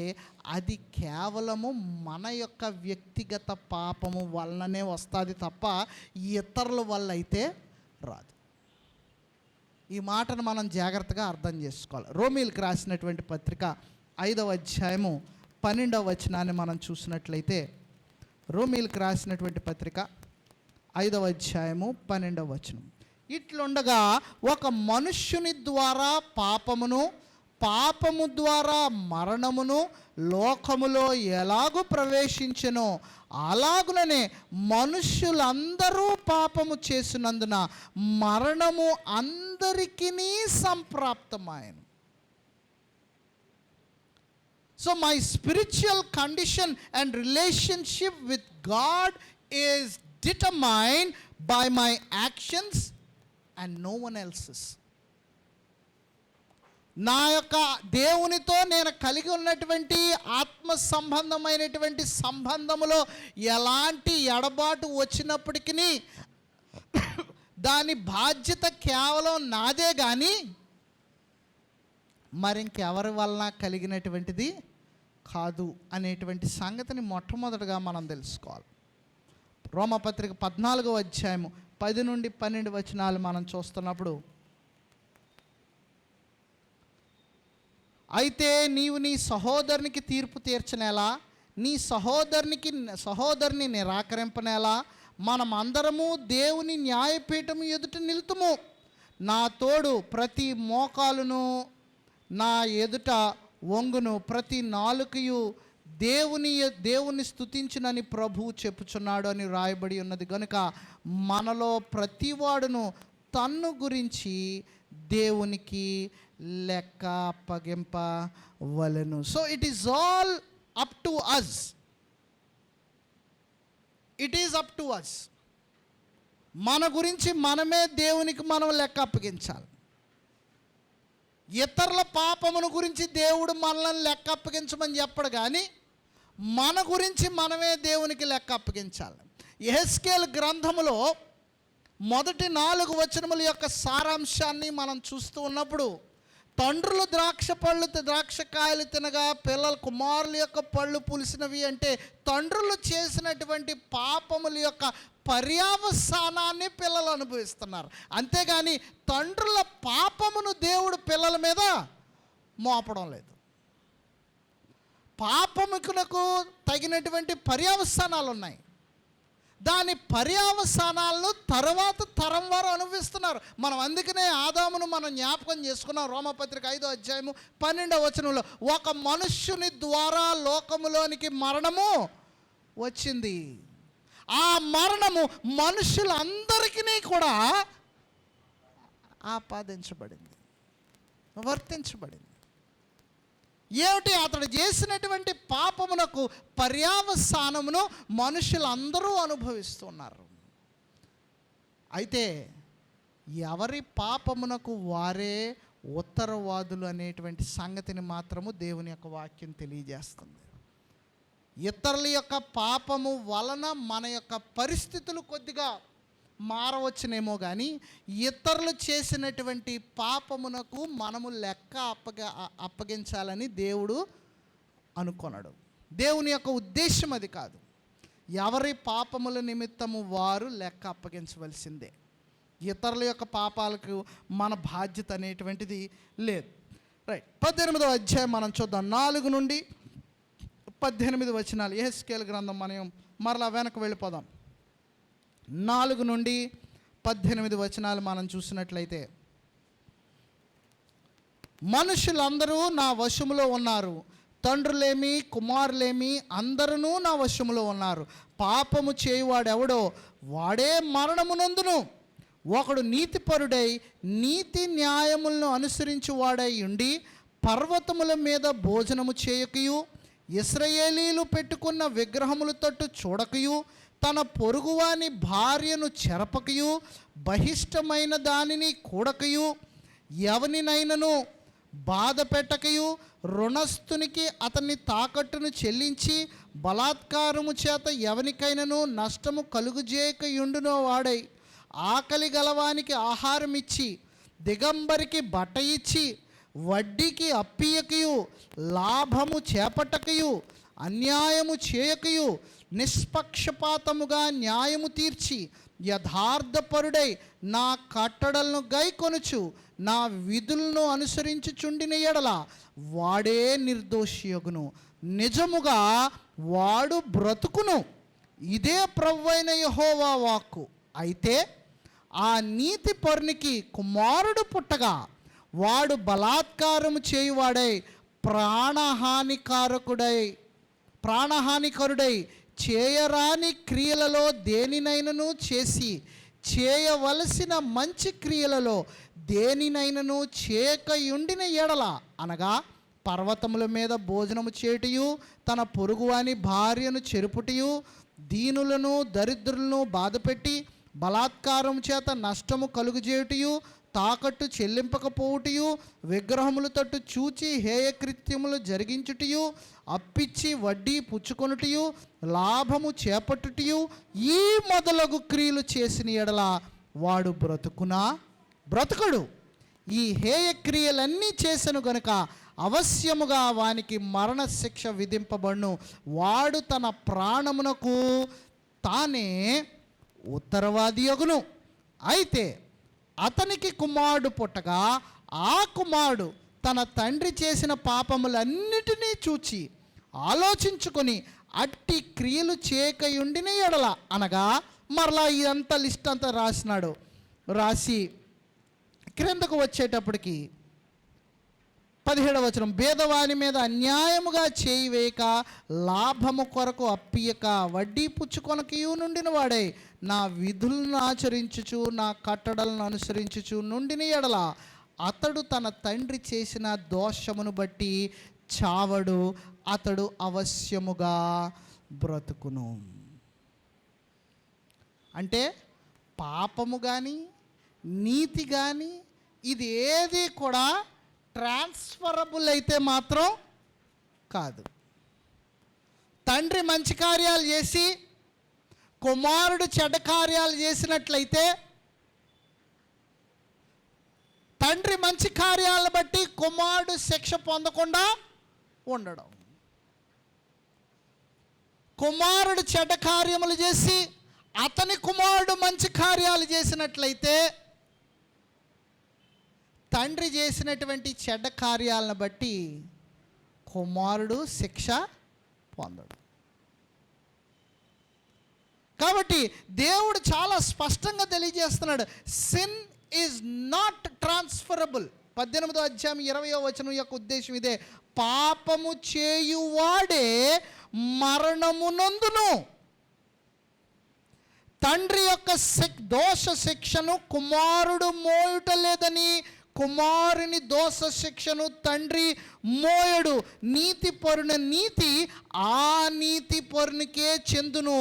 అది కేవలము మన యొక్క వ్యక్తిగత పాపము వలననే వస్తుంది తప్ప ఇతరుల వల్ల అయితే రాదు. ఈ మాటను మనం జాగ్రత్తగా అర్థం చేసుకోవాలి. రోమీయులకు రాసినటువంటి పత్రిక 5వ అధ్యాయము 12వ వచనాన్ని మనం చూసినట్లయితే, రోమీయులకు రాసినటువంటి పత్రిక 5వ అధ్యాయము 12వ వచనం, ఇట్లుండగా ఒక మనుష్యుని ద్వారా పాపము ద్వారా మరణమును లోకములో ఎలాగూ ప్రవేశించెనో అలాగుననే మనుష్యులందరూ పాపము చేసినందున మరణము అందరికీ సంప్రాప్తమాయెను. So my spiritual condition and relationship with God is determined by my actions and no one else's. నా యొక్క దేవునితో నేను కలిగి ఉన్నటువంటి ఆత్మ సంబంధమైనటువంటి సంబంధములో ఎలాంటి ఎడబాటు వచ్చినప్పటికీ దాని బాధ్యత కేవలం నాదే కానీ మరింకెవరి వలన కలిగినటువంటిది కాదు అనేటువంటి సంగతిని మొట్టమొదటిగా మనం తెలుసుకోవాలి. రోమపత్రిక 14వ అధ్యాయము 10 నుండి 12 వచనాలు మనం చూస్తున్నప్పుడు, అయితే నీవు నీ సహోదరునికి తీర్పు తీర్చనేలా, నీ సహోదరుని నిరాకరింపనేలా, మనమందరము దేవుని న్యాయపీఠము ఎదుట నిలుతుము. నా తోడు ప్రతి మోకాలును నా ఎదుట వంగును, ప్రతి నాలుకయు దేవుని స్తుతించునని ప్రభువు చెప్పుచున్నాడు అని రాయబడి ఉన్నది గనుక మనలో ప్రతివాడును తన్ను గురించి దేవునికి లెక్క అప్పగింపవలెను. So it is all up to us. It is up to us. మన గురించి మనమే దేవునికి మనం లెక్క అప్పగించాలి. ఇతరుల పాపమును గురించి దేవుడు మనల్ని లెక్క అప్పగించమని చెప్పడు, కానీ మన గురించి మనమే దేవునికి లెక్క అప్పగించాలి. యెహెజ్కేలు గ్రంథములో మొదటి 4 వచనముల యొక్క సారాంశాన్ని మనం చూస్తూ ఉన్నప్పుడు, తండ్రులు ద్రాక్షకాయలు తినగా కుమారుల యొక్క పళ్ళు పులిసినవి అంటే తండ్రులు చేసినటువంటి పాపముల యొక్క పర్యవసానాన్ని పిల్లలు అనుభవిస్తున్నారు. అంతేగాని తండ్రుల పాపమును దేవుడు పిల్లల మీద మోపడం లేదు. పాపమునకు తగినటువంటి పర్యవసానాలు ఉన్నాయి. దాని పర్యవసానాలను తర్వాత తరం వారు అనుభవిస్తున్నారు. మనం అందుకనే ఆదామును మనం జ్ఞాపకం చేసుకున్నాం. రోమపత్రిక 5వ అధ్యాయము 12వ వచనంలో, ఒక మనుష్యుని ద్వారా లోకములోనికి మరణము వచ్చింది. ఆ మరణము మనుషులందరికీ కూడా ఆపాదించబడింది, వర్తించబడింది. ఏమిటి? అతడు చేసినటువంటి పాపమునకు పర్యవసానమును మనుషులందరూ అనుభవిస్తున్నారు. అయితే ఎవరి పాపమునకు వారే ఉత్తరవాదులు అనేటువంటి సంగతిని మాత్రము దేవుని యొక్క వాక్యం తెలియజేస్తుంది. ఇతరుల యొక్క పాపము వలన మన యొక్క పరిస్థితులు కొద్దిగా మారవచ్చునేమో, కానీ ఇతరులు చేసినటువంటి పాపమునకు మనము లెక్క అప్పగించాలని దేవుడు అనుకొనడు. దేవుని యొక్క ఉద్దేశం అది కాదు. ఎవరి పాపముల నిమిత్తము వారు లెక్క అప్పగించవలసిందే. ఇతరుల యొక్క పాపాలకు మన బాధ్యత అనేటువంటిది లేదు. రైట్, 18వ అధ్యాయం మనం చూద్దాం. 4 నుండి 18 వచనాలు. యెహెజ్కేలు గ్రంథం మనం మరలా వెనక్కి వెళ్ళిపోదాం. 4 నుండి 18 వచనాలు మనం చూసినట్లయితే, మనుషులందరూ నా వశములో ఉన్నారు, తండ్రులేమి కుమారులేమి అందరూ నా వశములో ఉన్నారు. పాపము చేయువాడెవడో వాడే మరణమునందును. ఒకడు నీతిపరుడై నీతి న్యాయములను అనుసరించువాడై ఉండి పర్వతముల మీద భోజనము చేయకయు, ఇశ్రాయేలీలు పెట్టుకున్న విగ్రహముల తట్టు చూడకయు, తన పొరుగువాని భార్యను చెరపకయు, బహిష్టమైన దానిని కూడకయు, ఎవనినైనను బాధ పెట్టకయు, రుణస్థునికి అతన్ని తాకట్టును చెల్లించి బలాత్కారము చేత ఎవనికైనను నష్టము కలుగుజేయకయుండునో వాడై, ఆకలి గలవానికి ఆహారం ఇచ్చి, దిగంబరికి బట్ట ఇచ్చి, వడ్డీకి అప్పియకయు, లాభము చేపట్టకయు, అన్యాయము చేయకయు, నిష్పక్షపాతముగా న్యాయము తీర్చి, యథార్థపరుడై నా కట్టడలను గైకొనుచు నా విధులను అనుసరించుచుండిన ఎడల వాడే నిర్దోషియగును. నిజముగా వాడు బ్రతుకును. ఇదే ప్రభువైన యెహోవా వాక్కు. అయితే ఆ నీతి పరునికి కుమారుడు పుట్టగా వాడు బలాత్కారము చేయువాడై ప్రాణహానికరుడై చేయరాని క్రియలలో దేనినైనను చేసి, చేయవలసిన మంచి క్రియలలో దేనినైనను చేయకయుండిన ఎడల, అనగా పర్వతముల మీద భోజనము చేయుటయు, తన పొరుగువాని భార్యను చెరుపుటయు, దీనులను దరిద్రులను బాధపెట్టి బలాత్కారం చేత నష్టము కలుగుజేయుటయు, తాకట్టు చెల్లింపకపోవుటయు, విగ్రహముల తట్టు చూచి హేయకృత్యములు జరిగించుటయు, అప్పిచ్చి వడ్డీ పుచ్చుకొనుటయు, లాభము చేపట్టుటయు, ఈ మొదలగు క్రియలు చేసిన ఎడల వాడు బ్రతుకునా? బ్రతుకడు. ఈ హేయ క్రియలన్నీ చేసెను గనుక అవశ్యముగా వానికి మరణశిక్ష విధింపబడును. వాడు తన ప్రాణమునకు తానే ఉత్తరవాది యగును. అయితే అతనికి కుమారుడు పుట్టగా ఆ కుమారుడు తన తండ్రి చేసిన పాపములన్నిటినీ చూచి ఆలోచించుకొని అట్టి క్రియలు చేయకయుండిన ఎడల, అనగా మరలా ఇదంతా లిస్ట్ అంతా రాసినాడు. రాసి క్రిందకు వచ్చేటప్పటికి 17వ వచనం, భేదవాని మీద అన్యాయముగా చేయి వేయక, లాభము కొరకు అప్పియక, వడ్డీ పుచ్చుకొనకయు నుండిన వాడై నా విధులను ఆచరించుచు నా కట్టడలను అనుసరించుచు నుండిన ఎడల అతడు తన తండ్రి చేసిన దోషమును బట్టి చావడు, అతడు అవశ్యముగా బ్రతుకును. అంటే పాపము కానీ నీతి కానీ ఇది ఏది కూడా ట్రాన్స్ఫరబుల్ అయితే మాత్రం కాదు. తండ్రి మంచి కార్యాలు చేసి కుమారుడు చెడ్డ కార్యాలు చేసినట్లయితే, తండ్రి మంచి కార్యాలను బట్టి కుమారుడు శిక్ష పొందకుండా ఉండడం, కుమారుడు చెడ్డ కార్యములు చేసి అతని కుమారుడు మంచి కార్యాలు చేసినట్లయితే, తండ్రి చేసినటువంటి చెడ్డ కార్యాలను బట్టి కుమారుడు శిక్ష పొందడు. కాబట్టి దేవుడు చాలా స్పష్టంగా తెలియజేస్తున్నాడు, సిన్ ఈజ్ నాట్ ట్రాన్స్ఫరబుల్. 18వ అధ్యాయం 20వ వచనం యొక్క ఉద్దేశం ఇదే. పాపము చేయువాడే మరణమునందును. తండ్రి యొక్క దోష శిక్షను కుమారుడు మోయుట లేదని, కుమారుని దోష శిక్షను తండ్రి మోయడు. నీతి పరుని నీతి ఆ నీతి పరునికే చెందును.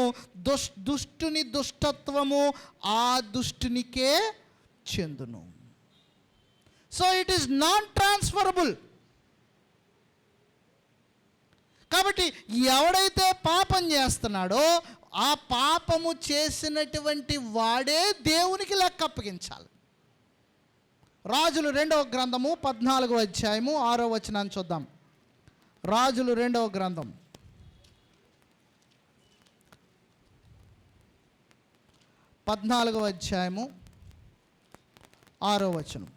దుష్టుని దుష్టత్వము ఆ దుష్టునికే చెందును. So it is non transferable. కాబట్టి ఎవడైతే పాపం చేస్తున్నాడో ఆ పాపము చేసినటువంటి వాడే దేవునికి లెక్క అప్పగించాలి. రాజులు 2వ గ్రంథము 14వ అధ్యాయము 6వ వచనాన్ని చూద్దాం. రాజులు 2వ గ్రంథం 14వ అధ్యాయము 6వ వచనం.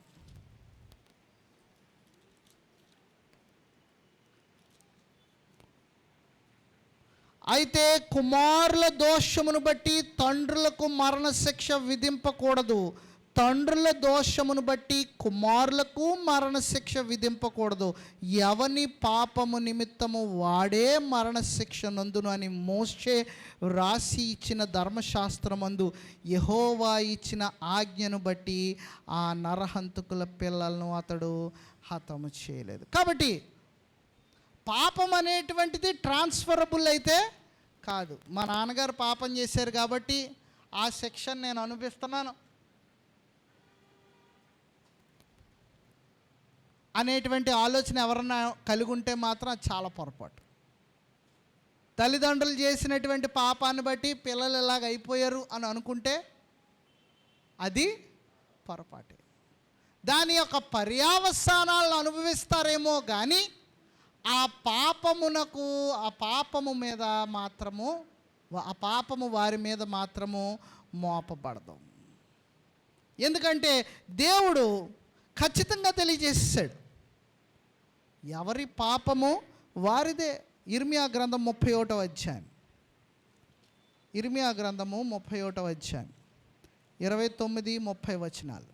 అయితే కుమారుల దోషమును బట్టి తండ్రులకు మరణశిక్ష విధింపకూడదు, తండ్రుల దోషమును బట్టి కుమారులకు మరణశిక్ష విధింపకూడదు. ఎవని పాపము నిమిత్తము వాడే మరణశిక్ష నందును అని మోషే రాసి ఇచ్చిన ధర్మశాస్త్రమందు యెహోవా ఇచ్చిన ఆజ్ఞను బట్టి ఆ నరహంతకుల పిల్లలను అతడు హతము చేయలేదు. కాబట్టి పాపం అనేటువంటిది ట్రాన్స్ఫరబుల్ అయితే కాదు. మా నాన్నగారు పాపం చేశారు కాబట్టి ఆ శిక్షను నేను అనుభవిస్తున్నాను అనేటువంటి ఆలోచన ఎవరన్నా కలిగి ఉంటే మాత్రం అది చాలా పొరపాటు. తల్లిదండ్రులు చేసినటువంటి పాపాన్ని బట్టి పిల్లలు ఇలాగ అయిపోయారు అని అనుకుంటే అది పొరపాటే. దాని యొక్క పర్యావసానాలను అనుభవిస్తారేమో కానీ ఆ పాపము వారి మీద మాత్రము మోపబడదు. ఎందుకంటే దేవుడు ఖచ్చితంగా తెలియజేసాడు, ఎవరి పాపము వారిదే. ఇర్మియా గ్రంథం 31వ అధ్యాయం, ఇర్మియా గ్రంథము 31వ అధ్యాయం 29-30 వచనాలు.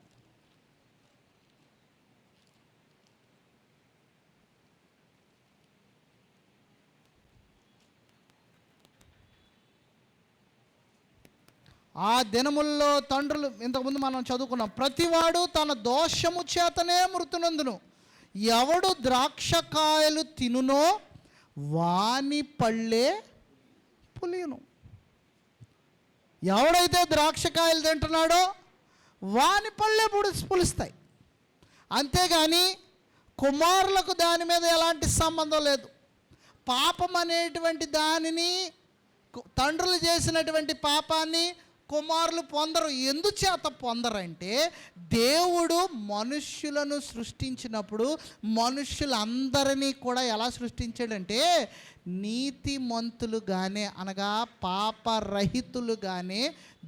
ఆ దినముల్లో తండ్రులు, ఇంతకుముందు మనం చదువుకున్నాం, ప్రతివాడు తన దోషము చేతనే మృతునందును, ఎవడు ద్రాక్షకాయలు తినునో వాని పళ్ళే పులియును. ఎవడైతే ద్రాక్షకాయలు తింటున్నాడో వాని పళ్ళే పులుస్తాయి. అంతేగాని కుమారులకు దాని మీద ఎలాంటి సంబంధం లేదు. పాపం అనేటువంటి దానిని, తండ్రులు చేసినటువంటి పాపాన్ని కుమారులు పొందరు. ఎందుచేత పొందరంటే దేవుడు మనుష్యులను సృష్టించినప్పుడు మనుష్యులందరినీ కూడా ఎలా సృష్టించాడంటే నీతిమంతులుగానే, అనగా పాపరహితులుగానే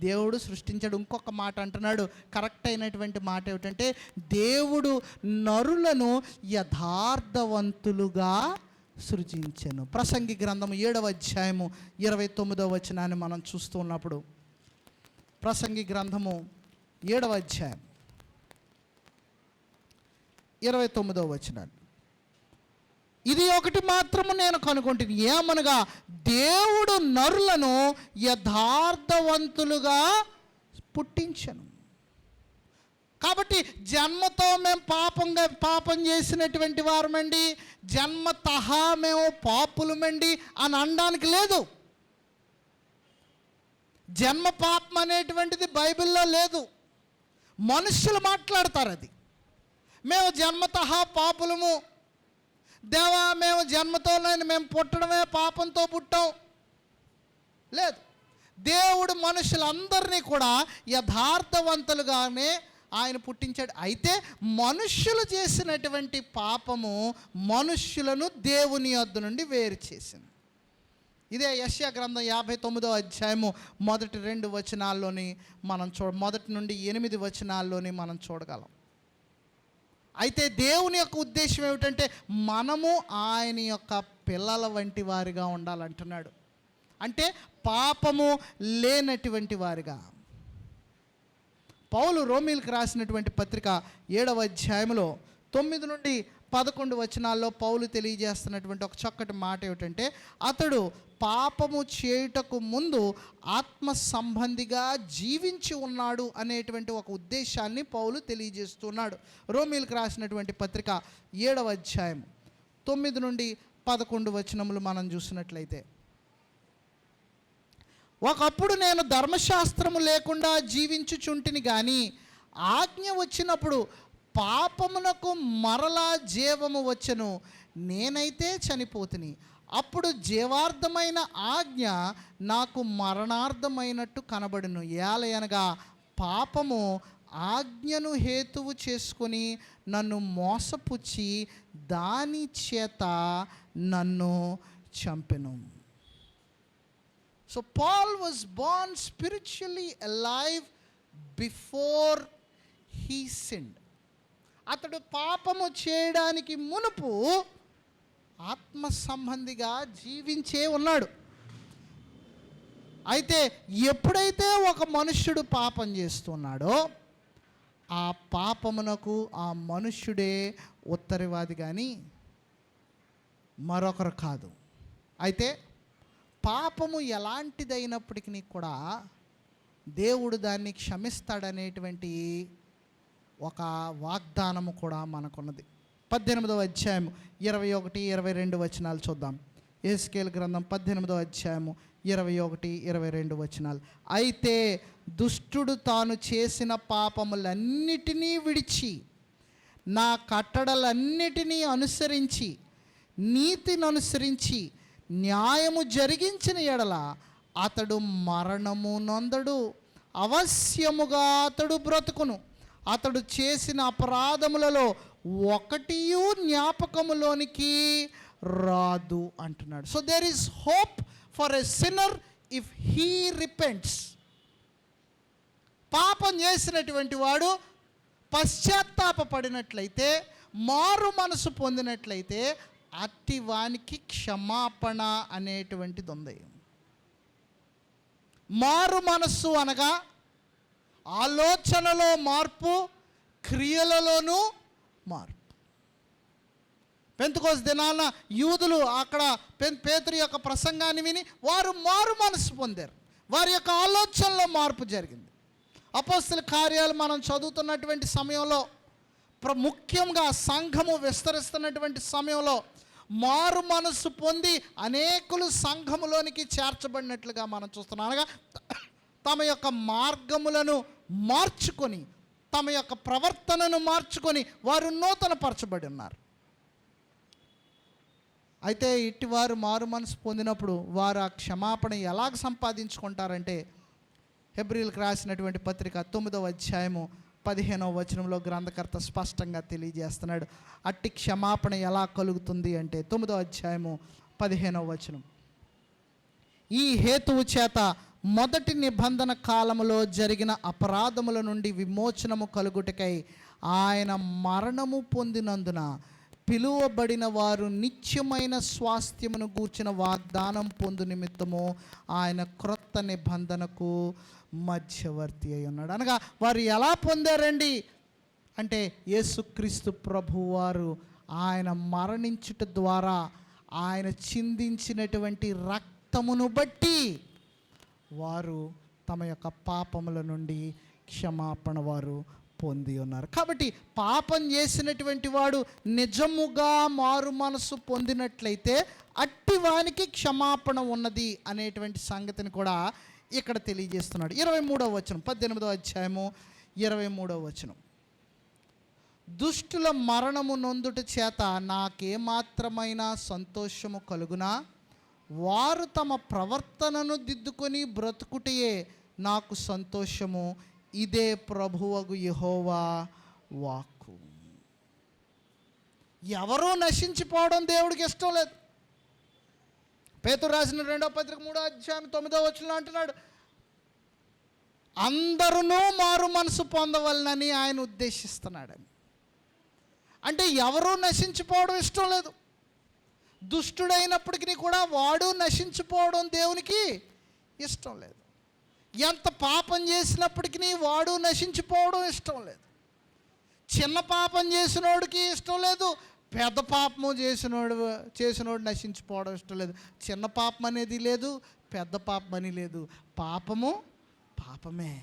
దేవుడు సృష్టించాడు. ఇంకొక మాట అంటున్నాడు, కరెక్ట్ అయినటువంటి మాట ఏమిటంటే దేవుడు నరులను యథార్థవంతులుగా సృజించెను. ప్రసంగి గ్రంథము 7వ అధ్యాయము 29వ వచనాన్ని మనం చూస్తూ ఉన్నప్పుడు, ప్రసంగి గ్రంథము 7వ అధ్యాయం 29వ వచనాన్ని, ఇది ఒకటి మాత్రము నేను కనుగొంటిని, ఏమనగా దేవుడు నరులను యథార్థవంతులుగా పుట్టించెను. కాబట్టి జన్మతో మేము పాపం చేసినటువంటి వారమండి, జన్మతహా మేము పాపులమండి అని అనడానికి లేదు. జన్మ పాపం అనేటువంటిది బైబిల్లో లేదు, మనుష్యులు మాట్లాడతారు అది. మేము జన్మతహా పాపులము, దేవా మేము జన్మతోనే మేము పుట్టడమే పాపంతో పుట్టాం, లేదు. దేవుడు మనుషులందరినీ కూడా యథార్థవంతులుగానే ఆయన పుట్టించాడు. అయితే మనుష్యులు చేసినటువంటి పాపము మనుష్యులను దేవుని యొద్ద నుండి వేరు చేసింది. ఇదే యెషయా గ్రంథం 59వ అధ్యాయము మొదటి 2 వచనాల్లోని మనం మొదటి నుండి 8 వచనాల్లోని మనం చూడగలం. అయితే దేవుని యొక్క ఉద్దేశం ఏమిటంటే మనము ఆయన యొక్క పిల్లల వంటి వారిగా ఉండాలంటున్నాడు. అంటే పాపము లేనటువంటి వారిగా. పౌలు రోమీలకు రాసినటువంటి పత్రిక 7వ అధ్యాయంలో 9 నుండి 11 వచనాల్లో పౌలు తెలియజేస్తున్నటువంటి ఒక చక్కటి మాట ఏమిటంటే, అతడు పాపము చేయుటకు ముందు ఆత్మ సంబంధిగా జీవించి ఉన్నాడు అనేటువంటి ఒక ఉద్దేశాన్ని పౌలు తెలియజేస్తున్నాడు. రోమీలకు రాసినటువంటి పత్రిక 7వ అధ్యాయం 9 నుండి 11 వచనములు మనం చూసినట్లయితే, ఒకప్పుడు నేను ధర్మశాస్త్రము లేకుండా జీవించుచుంటిని గాని ఆజ్ఞ వచ్చినప్పుడు పాపమునకు మరలా జీవము వచ్చెను, నేనైతే చనిపోతుని. అప్పుడు జీవార్థమైన ఆజ్ఞ నాకు మరణార్థమైనట్టు కనబడును. ఏలయనగా పాపము ఆజ్ఞను హేతువు చేసుకొని నన్ను మోసపుచ్చి దాని చేత నన్ను చంపెను. So Paul was born spiritually alive before he sinned. అతడు పాపము చేయడానికి మునుపు ఆత్మ సంబంధిగా జీవించే ఉన్నాడు. అయితే ఎప్పుడైతే ఒక మనుష్యుడు పాపం చేస్తున్నాడో ఆ పాపమునకు ఆ మనుష్యుడే ఉత్తరవాది కానీ మరొకరు కాదు. అయితే పాపము ఎలాంటిదైనప్పటికీ కూడా దేవుడు దాన్ని క్షమిస్తాడనేటువంటి ఒక వాగ్దానము కూడా మనకున్నది. 18వ అధ్యాయం 21, 22 వచనాలు చూద్దాం. యెహెజ్కేలు గ్రంథం 18వ అధ్యాయం 21, 22 వచనాలు. అయితే దుష్టుడు తాను చేసిన పాపములన్నిటినీ విడిచి నా కట్టడలన్నిటినీ అనుసరించి నీతిని అనుసరించి న్యాయము జరిగించిన ఎడల అతడు మరణము నొందడు, అవశ్యముగా అతడు బ్రతుకును. అతడు చేసిన అపరాధములలో ఒకటియు జ్ఞాపకములోనికి రాదు అంటున్నాడు. So there is hope for a sinner if he repents. పాపం చేసినటువంటి వాడు పశ్చాత్తాపడినట్లయితే, మారు మనసు పొందినట్లయితే అట్టి వానికి క్షమాపణ అనేటువంటిది ఉంది. మారు మనస్సు అనగా ఆలోచనలో మార్పు, క్రియలలోనూ మార్పు. పెంతెకోస్తు దినాన యూదులు అక్కడ పేతురు యొక్క ప్రసంగాన్ని విని వారు మారు మనసు పొందారు. వారి యొక్క ఆలోచనలో మార్పు జరిగింది. అపోస్తల కార్యాలు మనం చదువుతున్నటువంటి సమయంలో, ముఖ్యంగా సంఘము విస్తరిస్తున్నటువంటి సమయంలో మారు మనస్సు పొంది అనేకులు సంఘములోనికి చేర్చబడినట్లుగా మనం చూస్తున్నాం. అనగా తమ యొక్క మార్గములను మార్చుకొని, తమ యొక్క ప్రవర్తనను మార్చుకొని వారు నూతనపరచబడి ఉన్నారు. అయితే ఇట్టివారు మారు మనసు పొందినప్పుడు వారు ఆ క్షమాపణ ఎలాగ సంపాదించుకుంటారంటే, హెబ్రీయులకు రాసినటువంటి పత్రిక 9వ అధ్యాయము 15వ వచనంలో గ్రంథకర్త స్పష్టంగా తెలియజేస్తున్నాడు. అట్టి క్షమాపణ ఎలా కలుగుతుంది అంటే 9వ అధ్యాయము 15వ వచనం, ఈ హేతువు చేత మొదటి నిబంధన కాలములో జరిగిన అపరాధముల నుండి విమోచనము కలుగుటకై ఆయన మరణము పొందినందున పిలువబడిన వారు నిత్యమైన స్వాస్థ్యమును గూర్చిన వాగ్దానం పొందు నిమిత్తము ఆయన క్రొత్త నిబంధనకు మధ్యవర్తి అయి ఉన్నాడు. అనగా వారు ఎలా పొందారండి అంటే, యేసుక్రీస్తు ప్రభువారు ఆయన మరణించుట ద్వారా, ఆయన చిందించినటువంటి రక్తమును బట్టి వారు తమ యొక్క పాపముల నుండి క్షమాపణ వారు పొంది ఉన్నారు. కాబట్టి పాపం చేసినటువంటి వాడు నిజముగా మారు మనసు పొందినట్లయితే అట్టి వానికి క్షమాపణ ఉన్నది అనేటువంటి సంగతిని కూడా ఇక్కడ తెలియజేస్తున్నాడు. 23వ వచనం, 18వ అధ్యాయము 23వ వచనం, దుష్టుల మరణము నొందుట చేత నాకేమాత్రమైన సంతోషము కలుగునా, వారు తమ ప్రవర్తనను దిద్దుకొని బ్రతుకుటయే నాకు సంతోషము, ఇదే ప్రభువగు యెహోవా వాక్కు. ఎవరూ నశించిపోవడం దేవుడికి ఇష్టం లేదు. పేతురు రాసిన 2వ పత్రిక 3వ అధ్యాయం 9వ వచనంలో అంటున్నాడు, అందరూ మారు మనసు పొందవలనని ఆయన ఉద్దేశిస్తున్నాడని. అంటే ఎవరూ నశించిపోవడం ఇష్టం లేదు. దుష్టుడైనప్పటికీ కూడా వాడు నశించిపోవడం దేవునికి ఇష్టం లేదు. ఎంత పాపం చేసినప్పటికీ వాడు నశించిపోవడం ఇష్టం లేదు. చిన్న పాపం చేసినోడికి ఇష్టం లేదు, పెద్ద పాపము చేసినోడు నశించిపోవడం ఇష్టం లేదు. చిన్న పాపం అనేది లేదు, పెద్ద పాపం అని లేదు. పాపము పాపమే.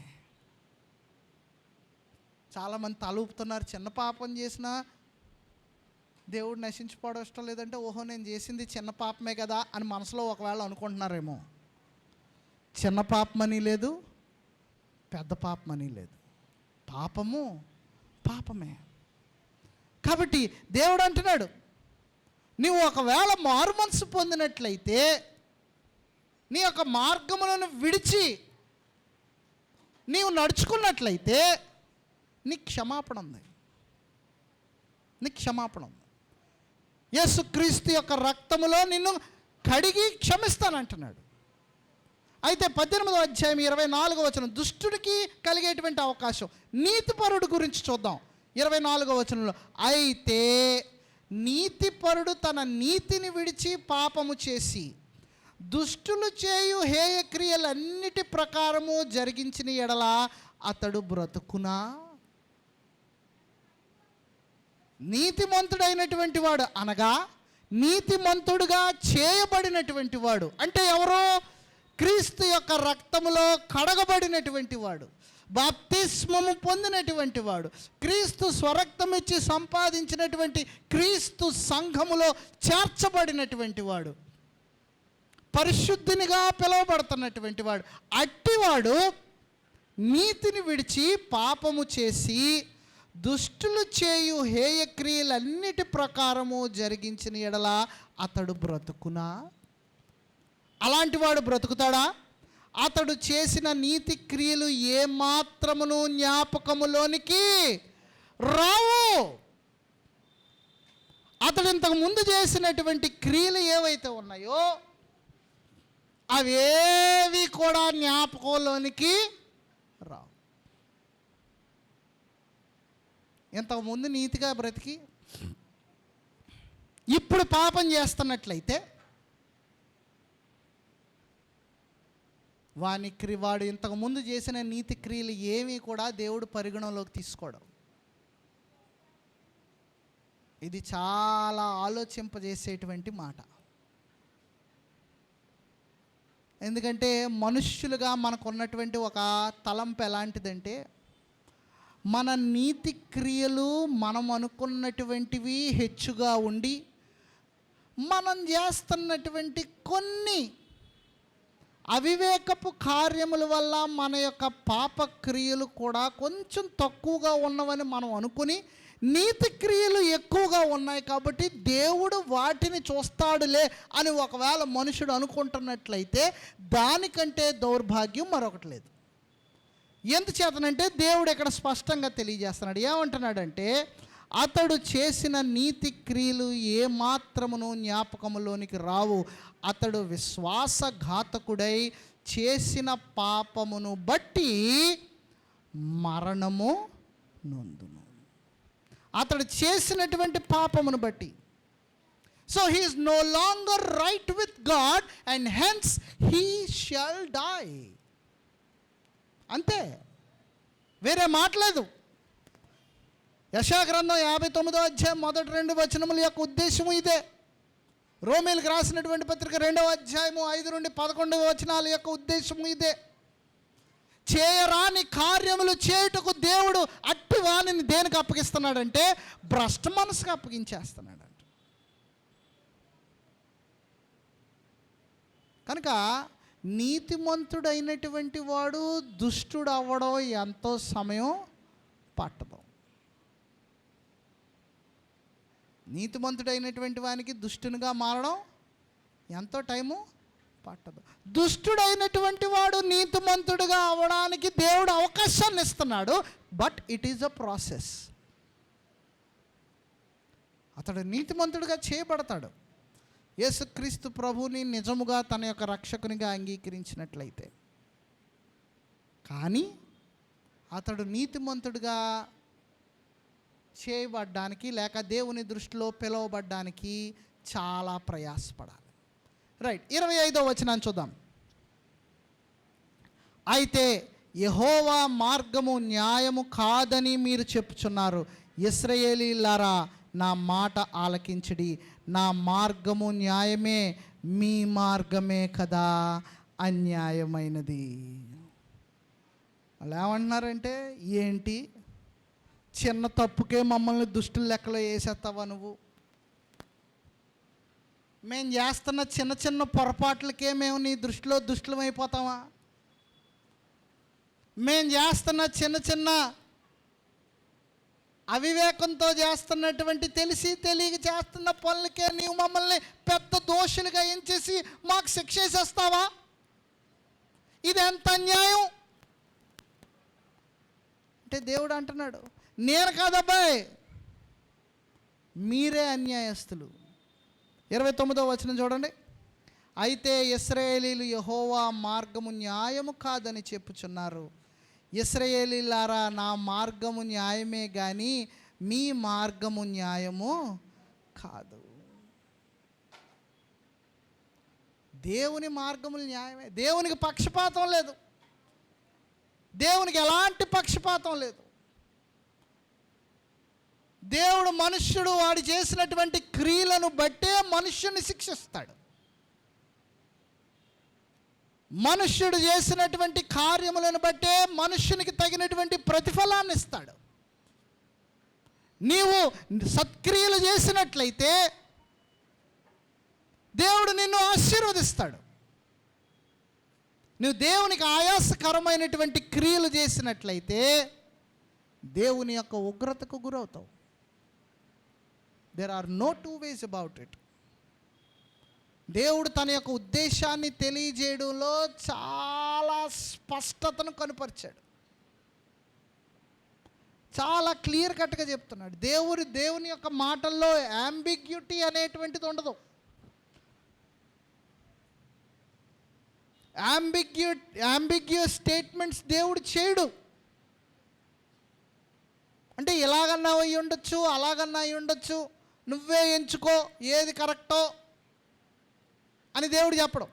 చాలామంది తల ఊపుతున్నారు, చిన్న పాపం చేసినా దేవుడు నశించిపోవడం ఇష్టం లేదంటే ఓహో నేను చేసింది చిన్న పాపమే కదా అని మనసులో ఒకవేళ అనుకుంటున్నారేమో. చిన్న పాపమని లేదు, పెద్ద పాపమని లేదు. పాపము పాపమే. కాబట్టి దేవుడు అంటున్నాడు, నీవు ఒకవేళ మారు మనసు పొందినట్లయితే నీ యొక్క మార్గములను విడిచి నీవు నడుచుకున్నట్లయితే నీకు క్షమాపణ ఉంది. నీకు క్షమాపణ ఉంది. యేసుక్రీస్తు యొక్క రక్తములో నిన్ను కడిగి క్షమిస్తానంటున్నాడు. అయితే 18వ అధ్యాయం 24వ వచనం, దుష్టుడికి కలిగేటువంటి అవకాశం. నీతిపరుడు గురించి చూద్దాం. 24వ వచనంలో, అయితే నీతిపరుడు తన నీతిని విడిచి పాపము చేసి దుష్టులు చేయు హేయ క్రియలన్నిటి ప్రకారము జరిగించిన ఎడల అతడు బ్రతుకునా? నీతిమంతుడైనటువంటి వాడు అనగా నీతిమంతుడుగా చేయబడినటువంటి వాడు అంటే ఎవరో? క్రీస్తు యొక్క రక్తములో కడగబడినటువంటి వాడు, బాప్తిస్మము పొందినటువంటి వాడు, క్రీస్తు స్వరక్తం ఇచ్చి సంపాదించినటువంటి క్రీస్తు సంఘములో చేర్చబడినటువంటి వాడు, పరిశుద్ధినిగా పిలువబడుతున్నటువంటి వాడు. అట్టివాడు నీతిని విడిచి పాపము చేసి దుష్టులు చేయు హేయక్రియలన్నిటి ప్రకారము జరిగించిన ఎడల అతడు బ్రతుకునా? అలాంటి వాడు బ్రతుకుతాడా? అతడు చేసిన నీతి క్రియలు ఏమాత్రమును జ్ఞాపకములోనికి రావు. అతడు ఇంతకు ముందు చేసినటువంటి క్రియలు ఏవైతే ఉన్నాయో అవేవి కూడా జ్ఞాపకంలోనికి రావు. ఇంతకుముందు నీతిగా బ్రతికి ఇప్పుడు పాపం చేస్తున్నట్లయితే వాడు ఇంతకుముందు చేసిన నీతి క్రియలు ఏమీ కూడా దేవుడు పరిగణలోకి తీసుకోవడం. ఇది చాలా ఆలోచింపజేసేటువంటి మాట. ఎందుకంటే మనుష్యులుగా మనకు ఉన్నటువంటి ఒక తలంపు ఎలాంటిదంటే, మన నీతి క్రియలు మనం అనుకున్నటువంటివి హెచ్చుగా ఉండి మనం చేస్తున్నటువంటి కొన్ని అవివేకపు కార్యముల వల్ల మన యొక్క పాప క్రియలు కూడా కొంచెం తక్కువగా ఉన్నవని మనం అనుకుని నీతి క్రియలు ఎక్కువగా ఉన్నాయి కాబట్టి దేవుడు వాటిని చూస్తాడులే అని ఒకవేళ మనుషుడు అనుకుంటున్నట్లయితే దానికంటే దౌర్భాగ్యం మరొకటి లేదు. ఎందుచేతనంటే దేవుడు ఇక్కడ స్పష్టంగా తెలియజేస్తున్నాడు. ఏమంటున్నాడంటే, అతడు చేసిన నీతి క్రియలు ఏమాత్రమును జ్ఞాపకములోనికి రావు. అతడు విశ్వాసఘాతకుడై చేసిన పాపమును బట్టి మరణము నొందును. అతడు చేసినటువంటి పాపమును బట్టి. So he is no longer right with God and hence he shall die. అంతే, వేరే మాట్లేదు. యెషయా గ్రంథం 59వ అధ్యాయం 1-2 వచనముల యొక్క ఉద్దేశము ఇదే. రోమీయులకు రాసినటువంటి పత్రిక 2వ అధ్యాయము 5-11 వచనాల యొక్క ఉద్దేశము ఇదే. చేయరాని కార్యములు చేయుటకు దేవుడు అట్టి వానిని దేనికి అప్పగిస్తున్నాడంటే భ్రష్ట మనసుకు అప్పగించేస్తున్నాడంట. కనుక నీతిమంతుడైనటువంటి వాడు దుష్టుడు అవ్వడం ఎంతో సమయం పట్టదు. నీతిమంతుడైనటువంటి వానికి దుష్టునిగా మారడం ఎంతో టైము పట్టదు. దుష్టుడైనటువంటి వాడు నీతిమంతుడిగా అవ్వడానికి దేవుడు అవకాశాన్ని ఇస్తున్నాడు. But it is a process. అతడు నీతిమంతుడిగా చేయబడతాడు యేసుక్రీస్తు ప్రభువుని నిజముగా తన యొక్క రక్షకునిగా అంగీకరించినట్లయితే. కానీ అతడు నీతిమంతుడిగా చేయబడ్డానికి లేక దేవుని దృష్టిలో పిలువబడ్డానికి చాలా ప్రయాసపడాలి. రైట్, 25వ వచనాన్ని చూద్దాం. అయితే యెహోవా మార్గము న్యాయము కాదని మీరు చెప్పుచున్నారు. ఇశ్రాయేలీయులారా, నా మాట ఆలకించుడి. నా మార్గము న్యాయమే, మీ మార్గమే కదా అన్యాయమైనది. అలా ఏమంటున్నారంటే, ఏంటి చిన్న తప్పుకే మమ్మల్ని దుష్టుల లెక్కలో వేసేస్తావా నువ్వు? మేము చేస్తున్న చిన్న చిన్న పొరపాట్లకే మేము నీ దృష్టిలో దుష్టులమైపోతామా? మేము చేస్తున్న చిన్న చిన్న అవివేకంతో చేస్తున్నటువంటి తెలిసి తెలియక చేస్తున్న పనులకే నీవు మమ్మల్ని పెద్ద దోషులుగా ఎంచేసి మాకు శిక్ష వేసేస్తావా? ఇది ఎంత అన్యాయం అంటే దేవుడు అంటున్నాడు, నేను కాదబ్బాయి, మీరే అన్యాయస్తులు. 29వ వచనం చూడండి. అయితే ఇశ్రాయేలీలు యెహోవా మార్గము న్యాయము కాదని చెప్పుచున్నారు. ఇశ్రాయేలీలారా, నా మార్గము న్యాయమే కానీ మీ మార్గము న్యాయము కాదు. దేవుని మార్గములు న్యాయమే. దేవునికి పక్షపాతం లేదు. దేవునికి ఎలాంటి పక్షపాతం లేదు. దేవుడు మనుష్యుడు వాడు చేసినటువంటి క్రియలను బట్టే మనుష్యుని శిక్షిస్తాడు. మనుష్యుడు చేసినటువంటి కార్యములను బట్టే మనుష్యునికి తగినటువంటి ప్రతిఫలాన్ని ఇస్తాడు. నీవు సత్క్రియలు చేసినట్లయితే దేవుడు నిన్ను ఆశీర్వదిస్తాడు. నువ్వు దేవునికి ఆయాసకరమైనటువంటి క్రియలు చేసినట్లయితే దేవుని యొక్క ఉగ్రతకు గురవుతావు. There are no two ways about it. దేవుడు తన యొక్క ఉద్దేశాన్ని తెలియజేయడంలో చాలా స్పష్టతను కనుపరిచాడు. చాలా క్లియర్ కట్గా చెప్తున్నాడు. దేవుని యొక్క మాటల్లో యాంబిగ్యూటీ అనేటువంటిది ఉండదు. యాంబిగ్యూస్ స్టేట్మెంట్స్ దేవుడు చేయడు. అంటే ఇలాగన్నా అయి ఉండొచ్చు, అలాగన్నా అయి ఉండొచ్చు, నువ్వే ఎంచుకో ఏది కరెక్టో అని దేవుడు చెప్పడం.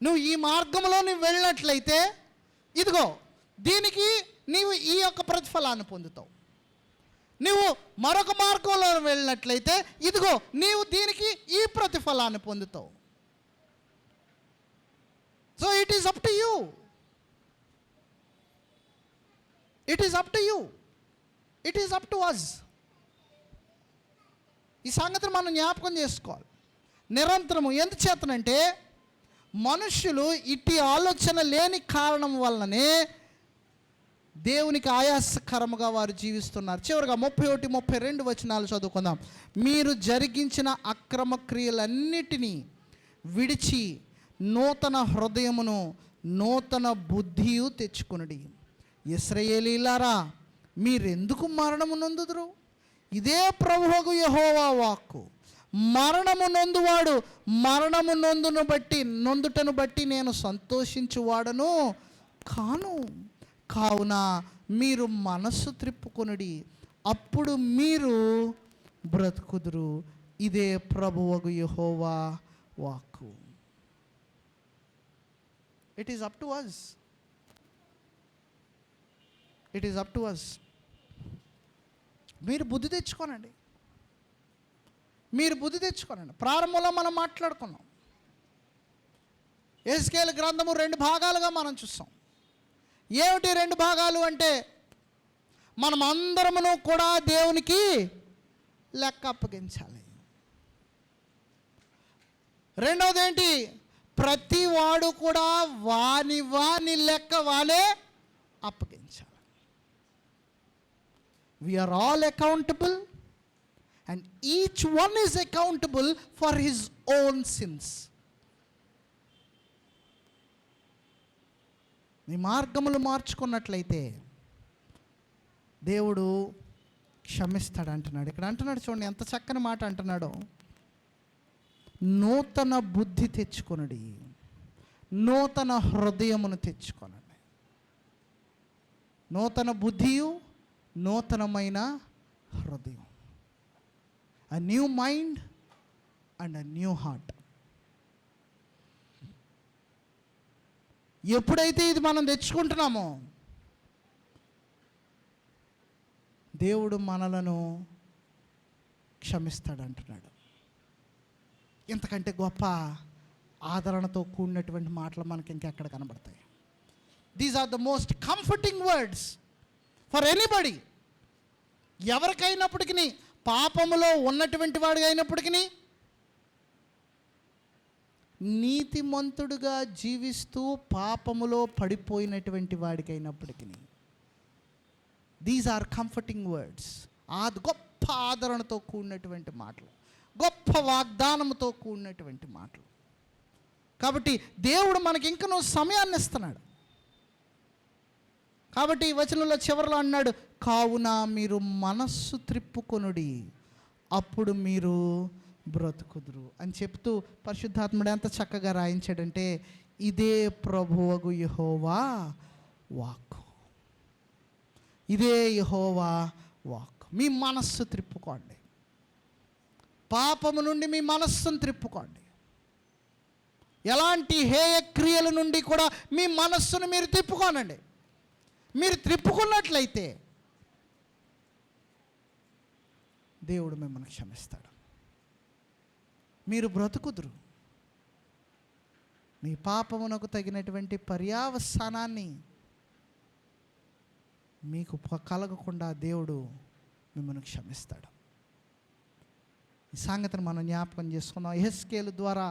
నువ్వు ఈ మార్గంలో నువ్వు వెళ్ళినట్లయితే ఇదిగో దీనికి నీవు ఈ యొక్క ప్రతిఫలాన్ని పొందుతావు. నువ్వు మరొక మార్గంలో వెళ్ళినట్లయితే ఇదిగో నీవు దీనికి ఈ ప్రతిఫలాన్ని పొందుతావు. So it is up to you. It is up to you. It is up to us. ఈ సంగతిని మనం జ్ఞాపకం చేసుకోవాలి నిరంతరము. ఎందుచేతనంటే మనుష్యులు ఇట్టి ఆలోచన లేని కారణం వల్లనే దేవునికి ఆయాసకరముగా వారు జీవిస్తున్నారు. చివరిగా 31, 32 వచనాలు చదువుకుందాం. మీరు జరిగించిన అక్రమ క్రియలన్నిటినీ విడిచి నూతన హృదయమును నూతన బుద్ధియు తెచ్చుకొనుడి. ఇశ్రాయేలీలారా, మీరెందుకు మరణము నొందుదురు? ఇదే ప్రభువగు యెహోవా వాక్కు. మరణము నొందువాడు మరణము నొందుటను బట్టి నేను సంతోషించువాడను కాను. కావున మీరు మనస్సు త్రిప్పుకొనుడి, అప్పుడు మీరు బ్రతుకుదురు. ఇదే ప్రభువగు యెహోవా వాక్కు. It is up to us. It is up to us. మీరు బుద్ధి తెచ్చుకోనండి. మీరు బుద్ధి తెచ్చుకోనండి. ప్రారంభంలో మనం మాట్లాడుకున్నాం. యెహెజ్కేలు గ్రంథము 2 భాగాలుగా మనం చూస్తాం. ఏమిటి 2 భాగాలు అంటే, మనం అందరమును కూడా దేవునికి లెక్క అప్పగించాలి. రెండవది ఏంటి? ప్రతి వాడు కూడా వాని లెక్క వాలే అప్పగించాలి. We are all accountable and each one is accountable for his own sins. నీ మార్గములు మార్చుకున్నట్లయితే దేవుడు క్షమిస్తాడు అంటున్నాడు. ఇక్కడ అంటున్నాడు చూడండి ఎంత చక్కని మాట అంటున్నాడో. నూతన బుద్ధి తెచ్చుకొనుడి, నూతన హృదయమును తెచ్చుకొనండి. నూతన బుద్ధియు నూతనమైన హృదయం. A new mind and a new heart. ఎప్పుడైతే ఇది మనం తెచ్చుకుంటున్నామో దేవుడు మనలను క్షమిస్తాడు అంటున్నాడు. ఇంతకంటే గొప్ప ఆదరణతో కూడినటువంటి మాటలు మనకి ఇంకెక్కడ కనబడతాయి? These are the most comforting words for anybody. ఎవరికైనప్పటికీ, పాపములో ఉన్నటువంటి వాడిగా అయినప్పటికీ, నీతిమంతుడుగా జీవిస్తూ పాపములో పడిపోయినటువంటి వాడికైనప్పటికీ, దీస్ ఆర్ కంఫర్టింగ్ వర్డ్స్. గొప్ప ఆదరణతో కూడినటువంటి మాటలు, గొప్ప వాగ్దానంతో కూడినటువంటి మాటలు. కాబట్టి దేవుడు మనకి ఇంకనూ సమయాన్ని ఇస్తున్నాడు. కాబట్టి ఈ వచనంలో చివరిలో అన్నాడు, కావున మీరు మనస్సు త్రిప్పుకొనుడి, అప్పుడు మీరు బ్రతుకుదురు అని చెప్తూ పరిశుద్ధాత్ముడు ఎంత చక్కగా రాయించాడంటే, ఇదే ప్రభువగు యెహోవా వాక్కు, ఇదే యెహోవా వాక్కు. మీ మనస్సు త్రిప్పుకోండి, పాపము నుండి మీ మనస్సును త్రిప్పుకోండి. ఎలాంటి హేయ క్రియల నుండి కూడా మీ మనస్సును మీరు తిప్పుకోనండి. మీరు త్రిప్పుకున్నట్లయితే దేవుడు మిమ్మల్ని క్షమిస్తాడు, మీరు బ్రతుకుదురు. మీ పాపమునకు తగినటువంటి పర్యావసానాన్ని మీకు కలగకుండా దేవుడు మిమ్మల్ని క్షమిస్తాడు. ఈ సంగతిని మనం జ్ఞాపకం చేసుకుందాం. యెహెజ్కేలు ద్వారా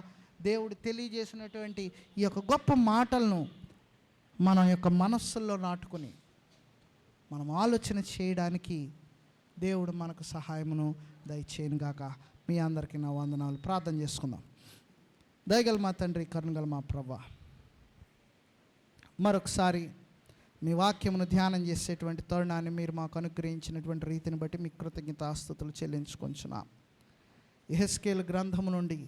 దేవుడు తెలియజేసినటువంటి ఈ యొక్క గొప్ప మాటలను మన యొక్క మనస్సుల్లో నాటుకుని మనం ఆలోచన చేయడానికి దేవుడు మనకు సహాయమును దయచేయనుగాక. మీ అందరికీ నా వందనాలు. ప్రార్థన చేసుకుందాం. దయగల మా తండ్రి, కరుణగల మా ప్రభువా, మరొకసారి మీ వాక్యమును ధ్యానం చేసేటువంటి తరుణాన్ని మీరు మాకు అనుగ్రహించినటువంటి రీతిని బట్టి మీ కృతజ్ఞతాస్తుతులు చెల్లించుకొంచున్నాం. యెహెజ్కేలు గ్రంథము నుండి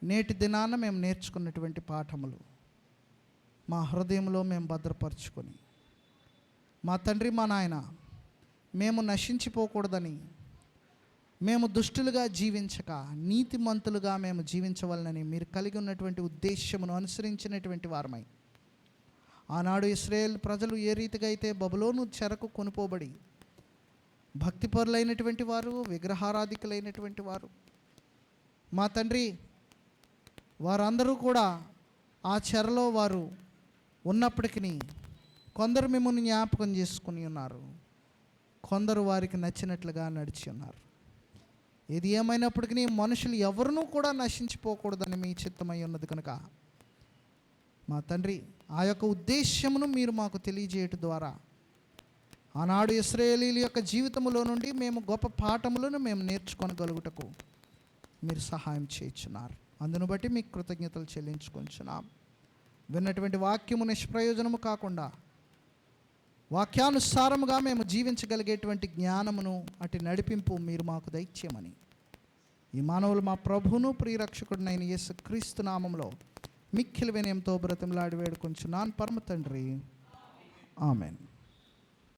నేటి దినాన మేము నేర్చుకున్నటువంటి పాఠములు మా హృదయంలో మేము భద్రపరుచుకొని, మా తండ్రి, మా నాయన, మేము నశించిపోకూడదని, మేము దుష్టులుగా జీవించక నీతిమంతులుగా మేము జీవించవలనని మీరు కలిగి ఉన్నటువంటి ఉద్దేశ్యమును అనుసరించినటువంటి వారమై, ఆనాడు ఇశ్రాయేల్ ప్రజలు ఏ రీతిగా అయితే బబులోను చెరకు కొనుపోబడి భక్తిపరులైనటువంటి వారు, విగ్రహారాధికులైనటువంటి వారు, మా తండ్రి, వారందరూ కూడా ఆ చెరలో వారు ఉన్నప్పటికీ కొందరు మిమ్మల్ని జ్ఞాపకం చేసుకుని ఉన్నారు, కొందరు వారికి నచ్చినట్లుగా నడిచి ఉన్నారు. ఏది ఏమైనప్పటికీ మనుషులు ఎవరినూ కూడా నశించిపోకూడదని మీ చిత్తమై ఉన్నది కనుక మా తండ్రి, ఆ యొక్క ఉద్దేశ్యమును మీరు మాకు తెలియజేయటం ద్వారా ఆనాడు ఇశ్రాయేలీయుల యొక్క జీవితంలో నుండి మేము గొప్ప పాఠములను మేము నేర్చుకొనగలుగుటకు మీరు సహాయం చేయించున్నారు. అందును బట్టి మీకు కృతజ్ఞతలు చెల్లించుకొంచున్నాం. విన్నటువంటి వాక్యము నిష్ప్రయోజనము కాకుండా వాక్యానుసారముగా మేము జీవించగలిగేటువంటి జ్ఞానమును, అటు నడిపింపు మీరు మాకు దయచేయమని ఈ మానవులు మా ప్రభువును ప్రియరక్షకుడినైన యేసుక్రీస్తు నామములో మిక్కిలి వినయంతో బ్రతిమలాడి వేడుకొంచున్నాను పరమ తండ్రి. ఆమెన్.